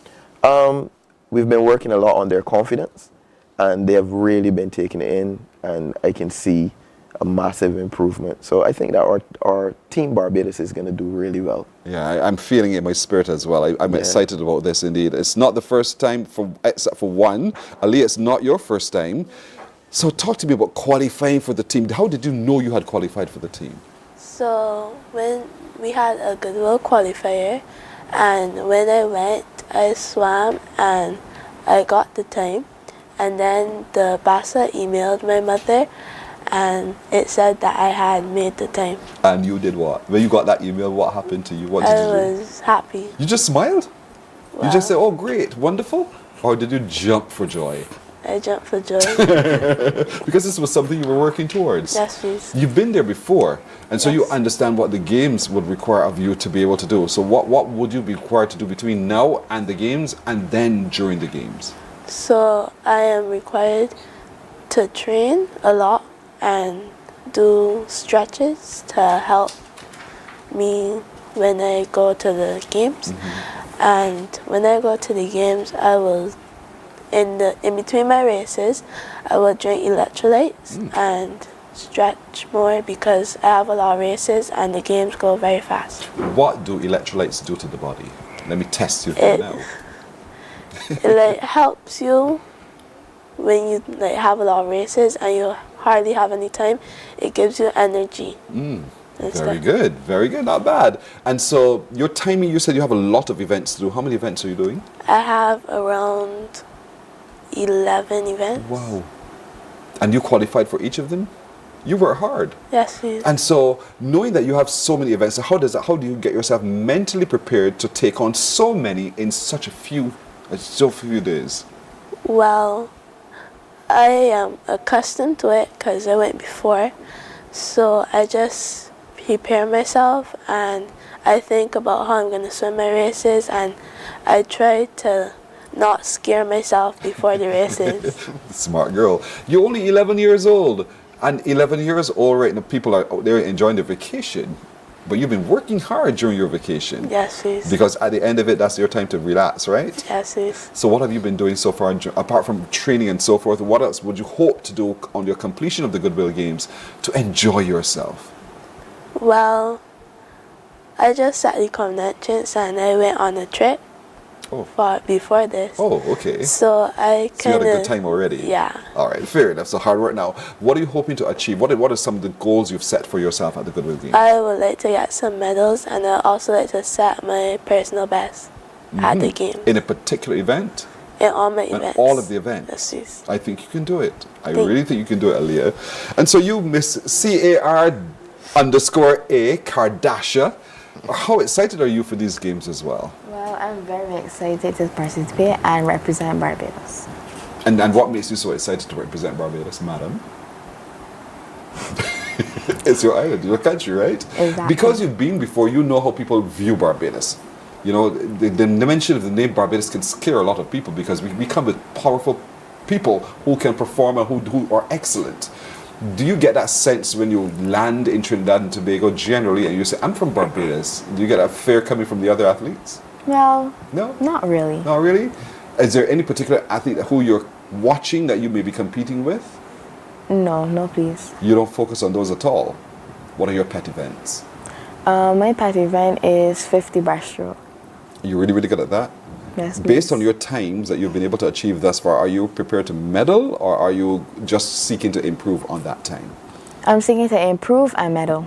We've been working a lot on their confidence, and they have really been taking it in, and I can see a massive improvement. So I think that our team Barbados is going to do really well. Yeah, I'm feeling it in my spirit as well. I'm excited about this indeed. It's not the first time, except for one. Ali, it's not your first time. So talk to me about qualifying for the team. How did you know you had qualified for the team? So when we had a Goodwill qualifier, and when I went, I swam and I got the time. And then the BASA emailed my mother, and it said that I had made the time. And you did what? When you got that email, what happened to you? What did you do? I was happy. You just smiled? You just said, oh, great, wonderful? Or did you jump for joy? I jumped for joy. Because this was something you were working towards. Yes, please. You've been there before, and so you understand what the games would require of you to be able to do. So what would you be required to do between now and the games, and then during the games? So I am required to train a lot and do stretches to help me when I go to the games. And when I go to the games, I will, in between my races, I will drink electrolytes and stretch more, because I have a lot of races and the games go very fast. What do electrolytes do to the body? Let me test you now. It helps you when you have a lot of races and you hardly have any time. It gives you energy. Very good, not bad. And so your timing, you said you have a lot of events to do. How many events are you doing? I have around 11 events. Wow. And you qualified for each of them? You work hard. Yes, please. And so knowing that you have so many events, how do you get yourself mentally prepared to take on so many in so few days? Well, I am accustomed to it because I went before. So I just prepare myself, and I think about how I'm going to swim my races, and I try to not scare myself before the races. Smart girl. You're only 11 years old. And 11 years old right now, people are out there enjoying their vacation. But you've been working hard during your vacation. Yes, please. Because at the end of it, that's your time to relax, right? Yes, please. So what have you been doing so far, apart from training and so forth? What else would you hope to do on your completion of the Goodwill Games to enjoy yourself? Well, I just sat the conventions and I went on a trip before this. Oh, okay. So I kind of... So you had a good time already? Yeah. All right, fair enough. So hard work now. What are you hoping to achieve? What are some of the goals you've set for yourself at the Goodwill Games? I would like to get some medals, and I also like to set my personal best at the game. In a particular event? In all my events. All of the events? Yes, please. I think you can do it. I really think you can do it, Aaliyah. And so you, Miss CAR_A Kardashian, how excited are you for these games as well? Well, I'm very excited to participate and represent Barbados. And what makes you so excited to represent Barbados, madam? It's your island, your country, right? Exactly. Because you've been before, you know how people view Barbados. You know, the mention of the name Barbados can scare a lot of people, because we come with powerful people who can perform and who are excellent. Do you get that sense when you land in Trinidad and Tobago generally and you say, I'm from Barbados? Do you get that fear coming from the other athletes? Well, no, not really. Not really? Is there any particular athlete who you're watching that you may be competing with? No, please. You don't focus on those at all? What are your pet events? My pet event is 50 breaststroke. You're really, really good at that? Yes, please. Based on your times that you've been able to achieve thus far, are you prepared to medal, or are you just seeking to improve on that time? I'm seeking to improve and medal.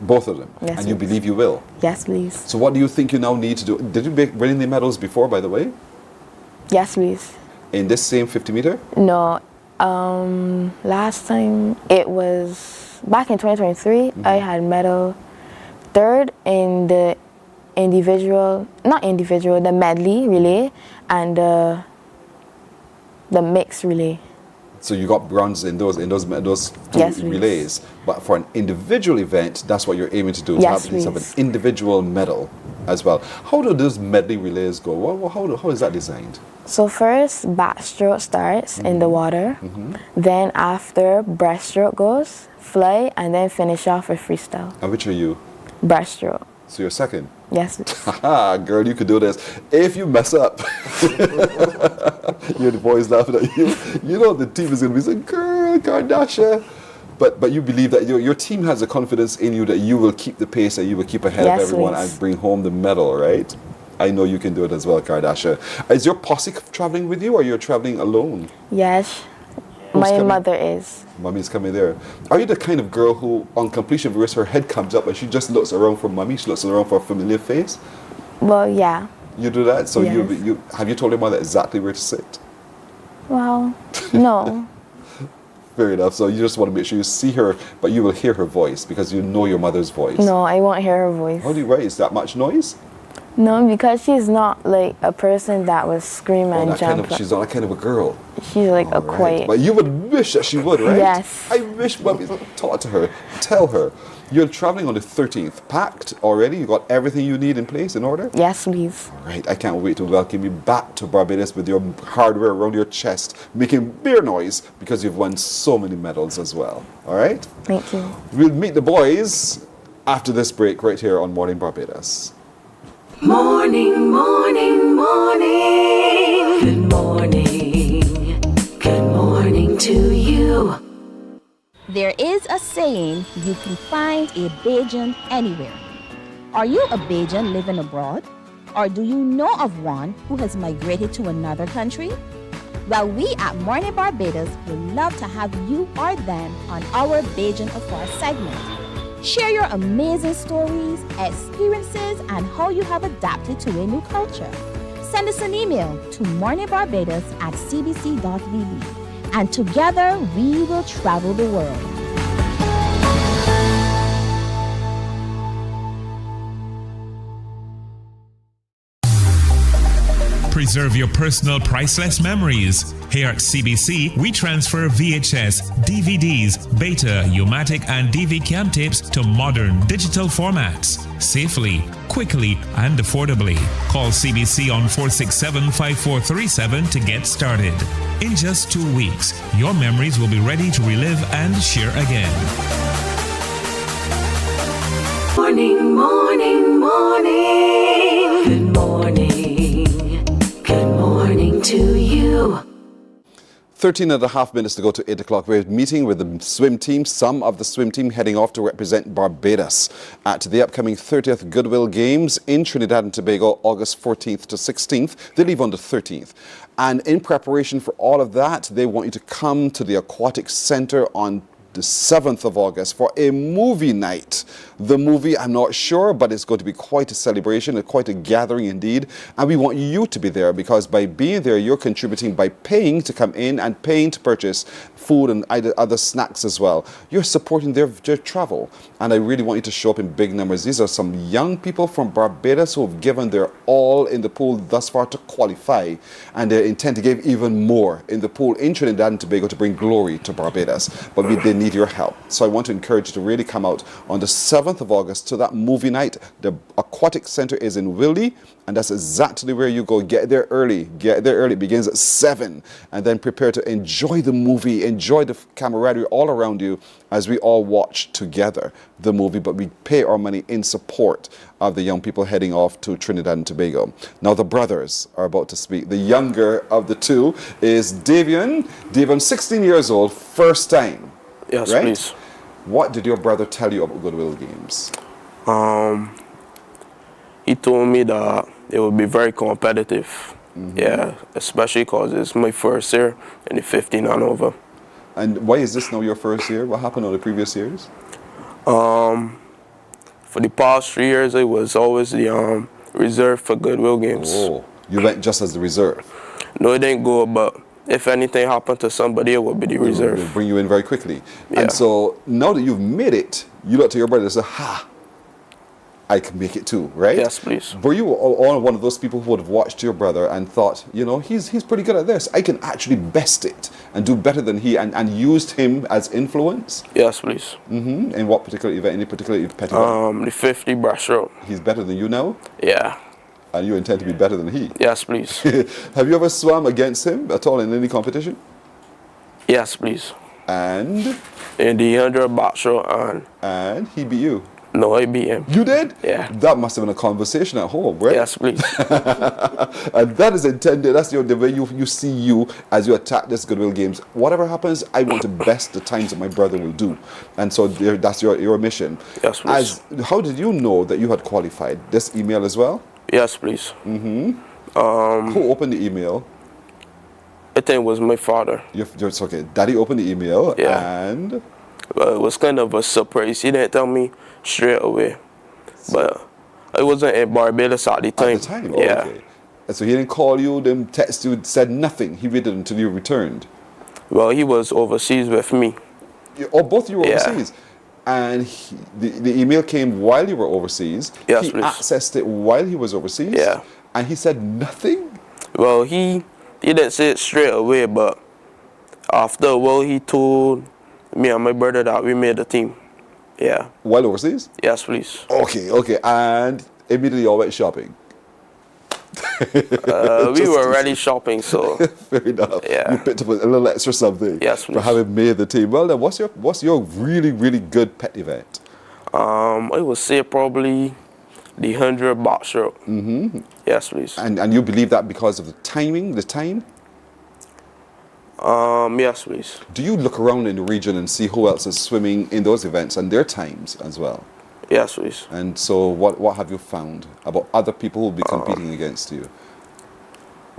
Both of them? Yes, and you please. believe you will? Yes, please. So what do you think you now need to do? Did you win any medals before, by the way? Yes, please. In this same 50 meter? No, Last time it was back in 2023. I had medal third in the the medley relay and the mixed relay. So you got bronze in those two Yes, relays. But for an individual event, that's what you're aiming to do. Yes, to have an individual medal as well. How do those medley relays go? How is that designed? So first, backstroke starts in the water. Then after, breaststroke goes, fly, and then finish off with freestyle. And which are you? Breaststroke. So you're second? Yes. Haha, girl, you could do this. If you mess up, you're the boys laughing at you. You know the team is going to be saying, girl, Kardashian. But you believe that your team has the confidence in you that you will keep the pace and you will keep ahead of everyone and bring home the medal, right? I know you can do it as well, Kardashian. Is your posse traveling with you or you're traveling alone? Yes. Who's My coming? mother is. Mommy's coming there. Are you the kind of girl who, on completion of a race, her head comes up and she just looks around for mommy? She looks around for a familiar face? Well, yeah. You do that? So Yes. you have you told your mother exactly where to sit? Well, no. Fair enough. So you just want to make sure you see her, but you will hear her voice because you know your mother's voice. No, I won't hear her voice. How do you write? Is that much noise? No, because she's not like a person that would scream and jump. She's not that kind of a girl. She's like a quiet. But you would wish that she would, right? Yes. I wish mommy talk to her. Tell her. You're traveling on the 13th. Packed already? You got everything you need in place, in order? Yes, please. All right. I can't wait to welcome you back to Barbados with your hardware around your chest, making beer noise because you've won so many medals as well. All right? Thank you. We'll meet the boys after this break right here on Morning Barbados. Morning, morning, morning. Good morning. Good morning to you. There is a saying, you can find a Bajan anywhere. Are you a Bajan living abroad? Or do you know of one who has migrated to another country? Well, we at Mornin Barbados would love to have you or them on our Bajan Affair segment. Share your amazing stories, experiences, and how you have adapted to a new culture. Send us an email to morninbarbados@cbc.vb, and together we will travel the world. Preserve your personal priceless memories. Here at CBC, we transfer VHS, DVDs, Beta, U-matic, and DV cam tapes to modern digital formats. Safely, quickly, and affordably. Call CBC on 467-5437 to get started. In just 2 weeks, your memories will be ready to relive and share again. Morning, morning, morning. Good morning. Good morning to you. 13 and a half minutes to go to 8 o'clock. We're meeting with the swim team, some of the swim team heading off to represent Barbados at the upcoming 30th Goodwill Games in Trinidad and Tobago, August 14th to 16th. They leave on the 13th. And in preparation for all of that, they want you to come to the Aquatic Center on the 7th of August for a movie night. The movie, I'm not sure, but it's going to be quite a celebration and quite a gathering indeed. And we want you to be there because by being there, you're contributing by paying to come in and paying to purchase food and other snacks as well. You're supporting their travel. And I really want you to show up in big numbers. These are some young people from Barbados who have given their all in the pool thus far to qualify. And they intend to give even more in the pool in Trinidad and Tobago to bring glory to Barbados. But they need your help. So I want to encourage you to really come out on the 7th of August to that movie night. The Aquatic Center is in Wildy, and that's exactly where you go. Get there early. Get there early. It begins at 7. And then prepare to enjoy the movie, enjoy the camaraderie all around you as we all watch together the movie, but we pay our money in support of the young people heading off to Trinidad and Tobago. Now the brothers are about to speak. The younger of the two is Davian. Davian, 16 years old, first time. Yes, right? please. What did your brother tell you about Goodwill Games? He told me that it would be very competitive. Yeah, especially because it's my first year in the 15 and over. And why is this now your first year? What happened on the previous years? For the past 3 years, I was always the reserve for Goodwill Games. Oh, you went just as the reserve? No, I didn't go, but if anything happened to somebody, it would be the reserve. They'll bring you in very quickly. Yeah. And so now that you've made it, you look to your brother and say, ha, I can make it too, right? Yes, please. Were you all one of those people who would have watched your brother and thought, you know, he's pretty good at this. I can actually best it and do better than he, and used him as influence? Yes, please. Mm-hmm. In what particular event? Any particular pet event? The 50 breaststroke. He's better than you now? Yeah. And you intend to be better than he? Yes, please. Have you ever swam against him at all in any competition? Yes, please. And? In the 100 backstroke and he beat you? No, I beat him. You did? Yeah. That must have been a conversation at home, right? Yes, please. And that is intended, that's the way you see you as you attack this Goodwill Games. Whatever happens, I want to best the times that my brother will do. And so that's your mission. Yes, please. How did you know that you had qualified? This email as well? Yes, please. Mm-hmm. Who opened the email? I think it was my father. It's okay. Daddy opened the email, Yeah. and? Well, it was kind of a surprise. He didn't tell me straight away. But I wasn't in Barbados at the time. At the time? Oh, yeah. okay. And so he didn't call you, didn't text you, said nothing. He waited until you returned. Well, he was overseas with me. Both of you were overseas? And the email came while you were overseas. Yes, he please. accessed it while he was overseas. Yeah. And he said nothing? Well, he didn't say it straight away, but after a while he told me and my brother that we made the team. Yeah. While overseas? Yes, please. Okay. And immediately you all went shopping? We were already shopping, so. Fair enough. Yeah. You picked up a little extra something. Yes, please. For having made the team. Well, then, what's your really, really good pet event? I would say probably the 100 backstroke. Mm-hmm. Yes, please. And you believe that because of the time? Yes, please. Do you look around in the region and see who else is swimming in those events and their times as well? Yes, please. And so what have you found about other people who will be competing against you?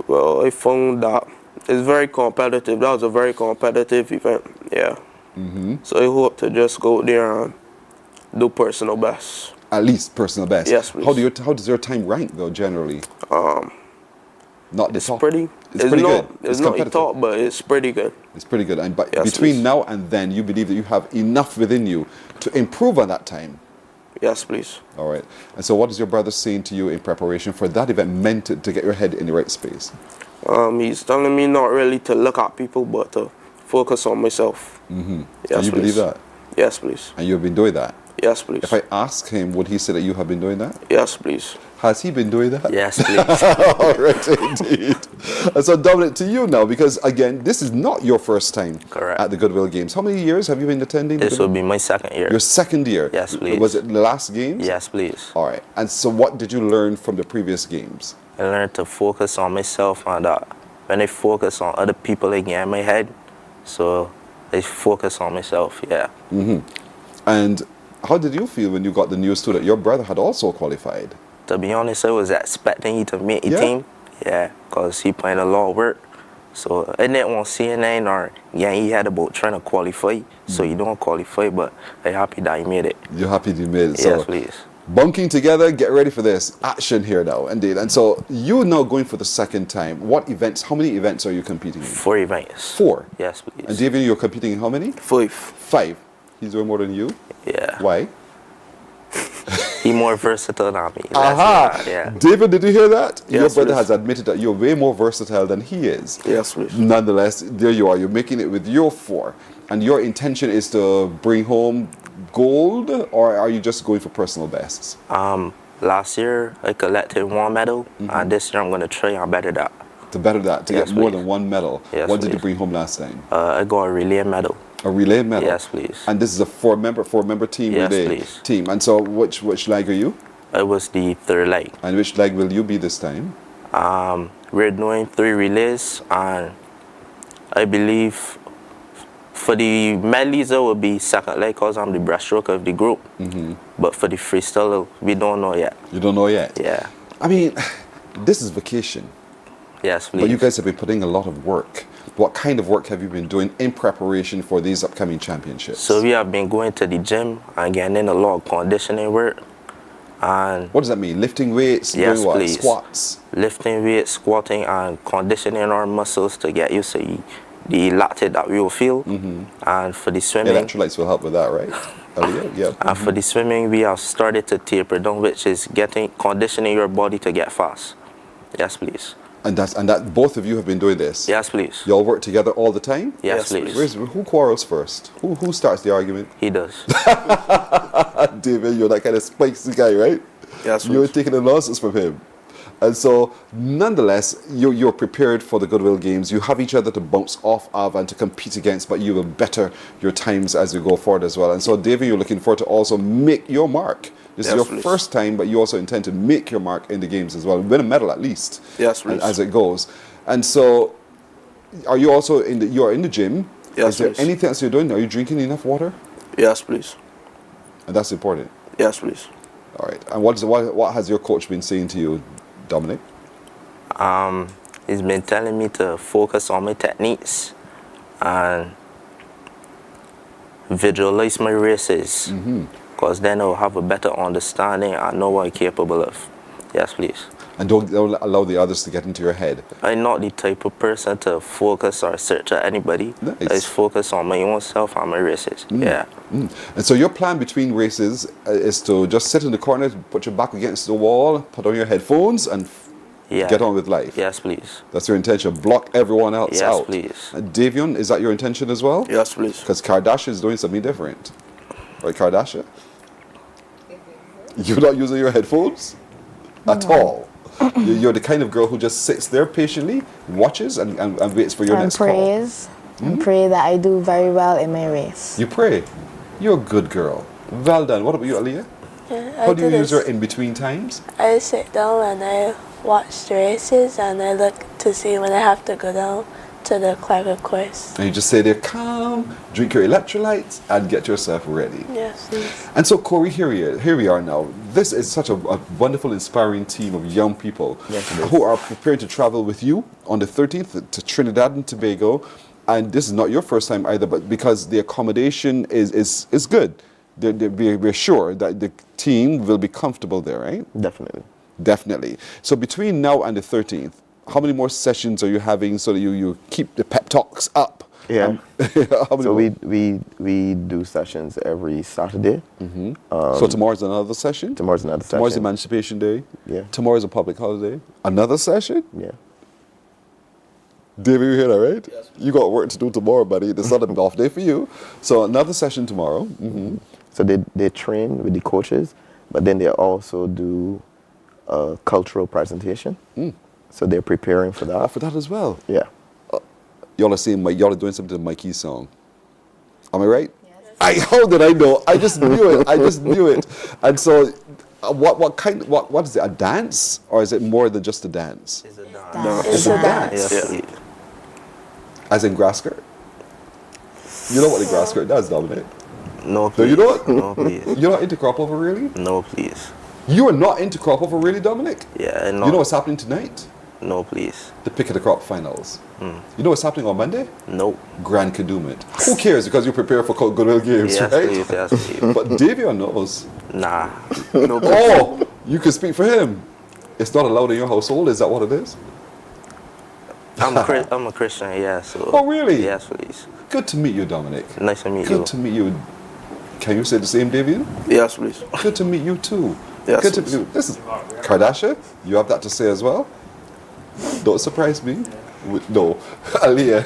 Well, I found that it's very competitive. That was a very competitive event, yeah. Mm-hmm. So I hope to just go there and do personal best. At least personal best? Yes, please. How does your time rank, though, generally? Not the it's top? pretty. It's pretty good. It's not the top, but it's pretty good. It's pretty good. But Yes, between please. now and then, you believe that you have enough within you to improve on that time? Yes, please. All right. And so what is your brother saying to you in preparation for that event meant to get your head in the right space? He's telling me not really to look at people, but to focus on myself. Mm-hmm. Yes, and you please. believe that? Yes, please. And you've been doing that? Yes, please. If I ask him, would he say that you have been doing that? Yes, please. Has he been doing that? Yes, please. All right, indeed. And so, Dominic, to you now, because again, this is not your first time at the Goodwill Games. How many years have you been attending? This will be my second year. Your second year? Yes, please. Was it the last games? Yes, please. All right. And so, what did you learn from the previous games? I learned to focus on myself, and when I focus on other people, I get in my head. So I focus on myself, yeah. Mm-hmm. And how did you feel when you got the news too that your brother had also qualified? To be honest, I was expecting he to make the team. Yeah, because he put in a lot of work. So I didn't want CNN or he had about trying to qualify. So you don't qualify, but I'm happy that he made it. You're happy you made it. Yes, So please. bunking together, get ready for this. Action here now, indeed. And so you're now going for the second time. How many events are you competing in? 4 events. 4? Yes, please. And David, you're competing in how many? 5. 5. He's doing more than you? Yeah. Why? He's more versatile than me. Aha! Yeah. David, did you hear that? Yes, Your brother please. has admitted that you're way more versatile than he is. Yes, please. Nonetheless, there you are. You're making it with your 4. And your intention is to bring home gold, or are you just going for personal bests? Last year, I collected 1 medal, and this year I'm going to try and better that. To better that, to Yes, get more please. than 1 medal. Yes, What did you please. bring home last time? I got a relay medal. A relay medal? Yes, please. And this is a 4-member team Yes, relay please. team. And so which leg are you? I was the 3rd leg. And which leg will you be this time? We're doing 3 relays, and I believe for the medleys, I will be 2nd leg because I'm the breaststroke of the group. But for the freestyle, we don't know yet. You don't know yet? Yeah. I mean, this is vacation. Yes, please. But you guys have been putting a lot of work. What kind of work have you been doing in preparation for these upcoming championships? So we have been going to the gym and getting in a lot of conditioning work. And what does that mean? Lifting weights, yes, doing what? please. Squats. Lifting weights, squatting, and conditioning our muscles to get used to the lactate that we will feel. And for the swimming, Electrolytes will help with that, right? Yeah. And for the swimming, we have started to taper down, which is conditioning your body to get fast. Yes, please. And that both of you have been doing this. Yes, please. Y'all work together all the time. Yes, please. Who quarrels first? Who starts the argument? He does. David, you're that kind of spicy guy, right? Yes, You're taking the nonsense from him. And so, nonetheless, you're prepared for the Goodwill Games. You have each other to bounce off of and to compete against, but you will better your times as you go forward as well. And so, David, you're looking forward to also make your mark. This is your first time, but you also intend to make your mark in the games as well. Win a medal at least. Yes, please. As it goes. And so, are you also you're in the gym? Yes, is there please. anything else you're doing? Are you drinking enough water? Yes, please. And that's important. Yes, please. All right. And what has your coach been saying to you, Dominic? He's been telling me to focus on my techniques and visualize my races, because then I'll have a better understanding and know what I'm capable of. Yes, please. And don't allow the others to get into your head. I'm not the type of person to focus or search at anybody. Nice. I just focus on my own self and my races. Yeah. And so your plan between races is to just sit in the corner, put your back against the wall, put on your headphones, and get on with life. Yes, please. That's your intention. Block everyone else out. Yes, please. Davion, is that your intention as well? Yes, please. Because Kardashian is doing something different. Right, Kardashian? You're not using your headphones? At all? You're the kind of girl who just sits there patiently, watches, and waits for your next call. And pray that I do very well in my race. You pray? You're a good girl. Well done. What about you, Aliyah? Yeah, How do you use your in-between times? I sit down and I watch the races and I look to see when I have to go down to the Clagger course. And you just stay there calm, drink your electrolytes, and get yourself ready. Yes, please. And so, Corey, here we are now. This is such a wonderful, inspiring team of young people who are prepared to travel with you on the 13th to Trinidad and Tobago. And this is not your first time either, but because the accommodation is good, we're sure that the team will be comfortable there, right? Definitely. So between now and the 13th, how many more sessions are you having so that you keep the pep talks up? Yeah. So we do sessions every Saturday. So tomorrow's another session? Tomorrow's another session. Tomorrow's Emancipation Day? Yeah. Tomorrow's a public holiday? Another session? Yeah. David, you hear that, right? Yes. You got work to do tomorrow, buddy. It's not an off day for you. So another session tomorrow. So they train with the coaches, but then they also do a cultural presentation. So they're preparing for that. For that as well? Yeah. Y'all are doing something to Mikey's song. Am I right? Yes. How did I know? I just knew it. I just knew it. And so, what is it? A dance, or is it more than just a dance? It's a dance. No, It's a dance. Yes. As in grass skirt? You know what the grass skirt does, Dominic? No, So please. you know what? No, please. You're not into crop over, really? No, please. You are not into crop over, really, Dominic? Yeah, I know. You know what's happening tonight? No, please. The pick of the crop finals. You know what's happening on Monday? No. Grand Kadooment. Who cares? Because you prepare for Goodwill Games, Yes, right? please. Yes, please. But Davion knows. Nah. No, oh, you can speak for him. It's not allowed in your household. Is that what it is? I'm a Christian, yeah. So. Oh, really? Yes, please. Good to meet you, Dominic. Nice to meet you. Good to meet you. Can you say the same, Davion? Yes, please. Good to meet you too. Yes, Good to meet you. This is Kardashian. You have that to say as well? Don't surprise me. No. Aliyah.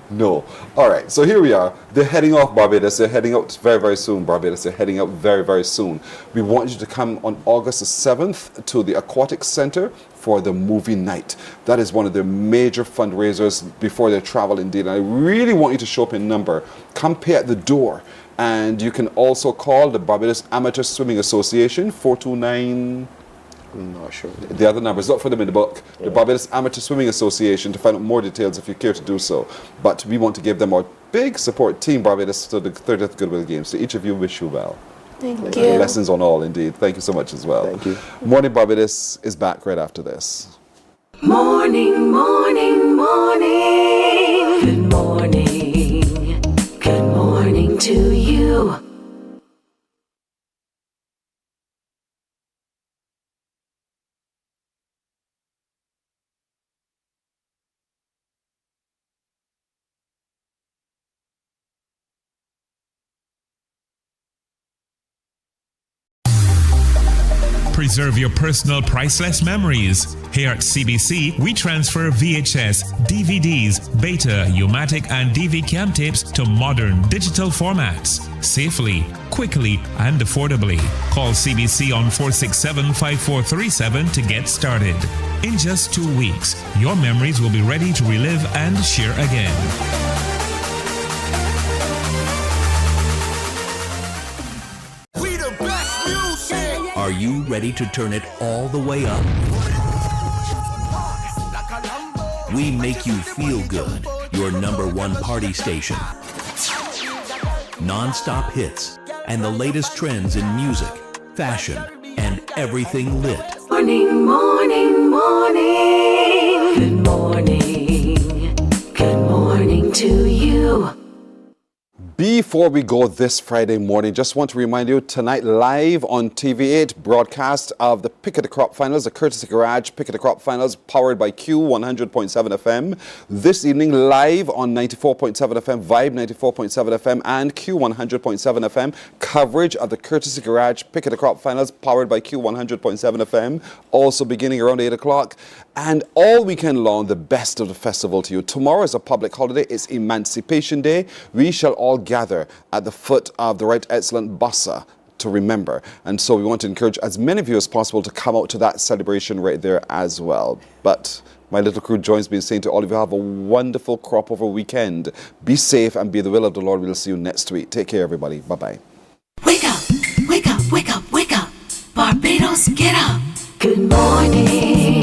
No. All right. So here we are. They're heading off Barbados. They're heading out very, very soon. Barbados. They're heading out very, very soon. We want you to come on August the 7th to the Aquatic Center for the movie night. That is one of their major fundraisers before their travel indeed. And I really want you to show up in number. Come pay at the door. And you can also call the Barbados Amateur Swimming Association, 429... I'm not sure. The other numbers, look for them in the book. The Barbados Amateur Swimming Association to find out more details if you care to do so. But we want to give them our big support, Team Barbados, to the 30th Goodwill Games. So each of you, wish you well. Thank you. Lessons on all, indeed. Thank you so much as well. Thank you. Morning Barbados is back right after this. Morning, morning, morning. Good morning. Good morning to you. Preserve your personal priceless memories. Here at CBC, we transfer VHS, DVDs, Beta, U-matic, and DV cam tapes to modern digital formats. Safely, quickly, and affordably. Call CBC on 467-5437 to get started. In just 2 weeks, your memories will be ready to relive and share again. Are you ready to turn it all the way up? We make you feel good. Your #1 party station. Non-stop hits and the latest trends in music, fashion, and everything lit. Morning, morning, morning. Good morning. Good morning to you. Before we go this Friday morning, just want to remind you, tonight live on TV8, broadcast of the Pick of the Crop Finals, the Courtesy Garage Pick of the Crop Finals, powered by Q100.7 FM. This evening, live on 94.7 FM, Vibe 94.7 FM, and Q100.7 FM, coverage of the Courtesy Garage Pick of the Crop Finals, powered by Q100.7 FM, also beginning around 8 o'clock. And all weekend long, the best of the festival to you. Tomorrow is a public holiday. It's Emancipation Day. We shall all gather at the foot of the Right Excellent Bassa to remember. And so we want to encourage as many of you as possible to come out to that celebration right there as well. But my little crew joins me in saying to all of you, have a wonderful crop over weekend. Be safe and be the will of the Lord. We'll see you next week. Take care, everybody. Bye-bye. Wake up, wake up, wake up, wake up. Barbados, get up. Good morning.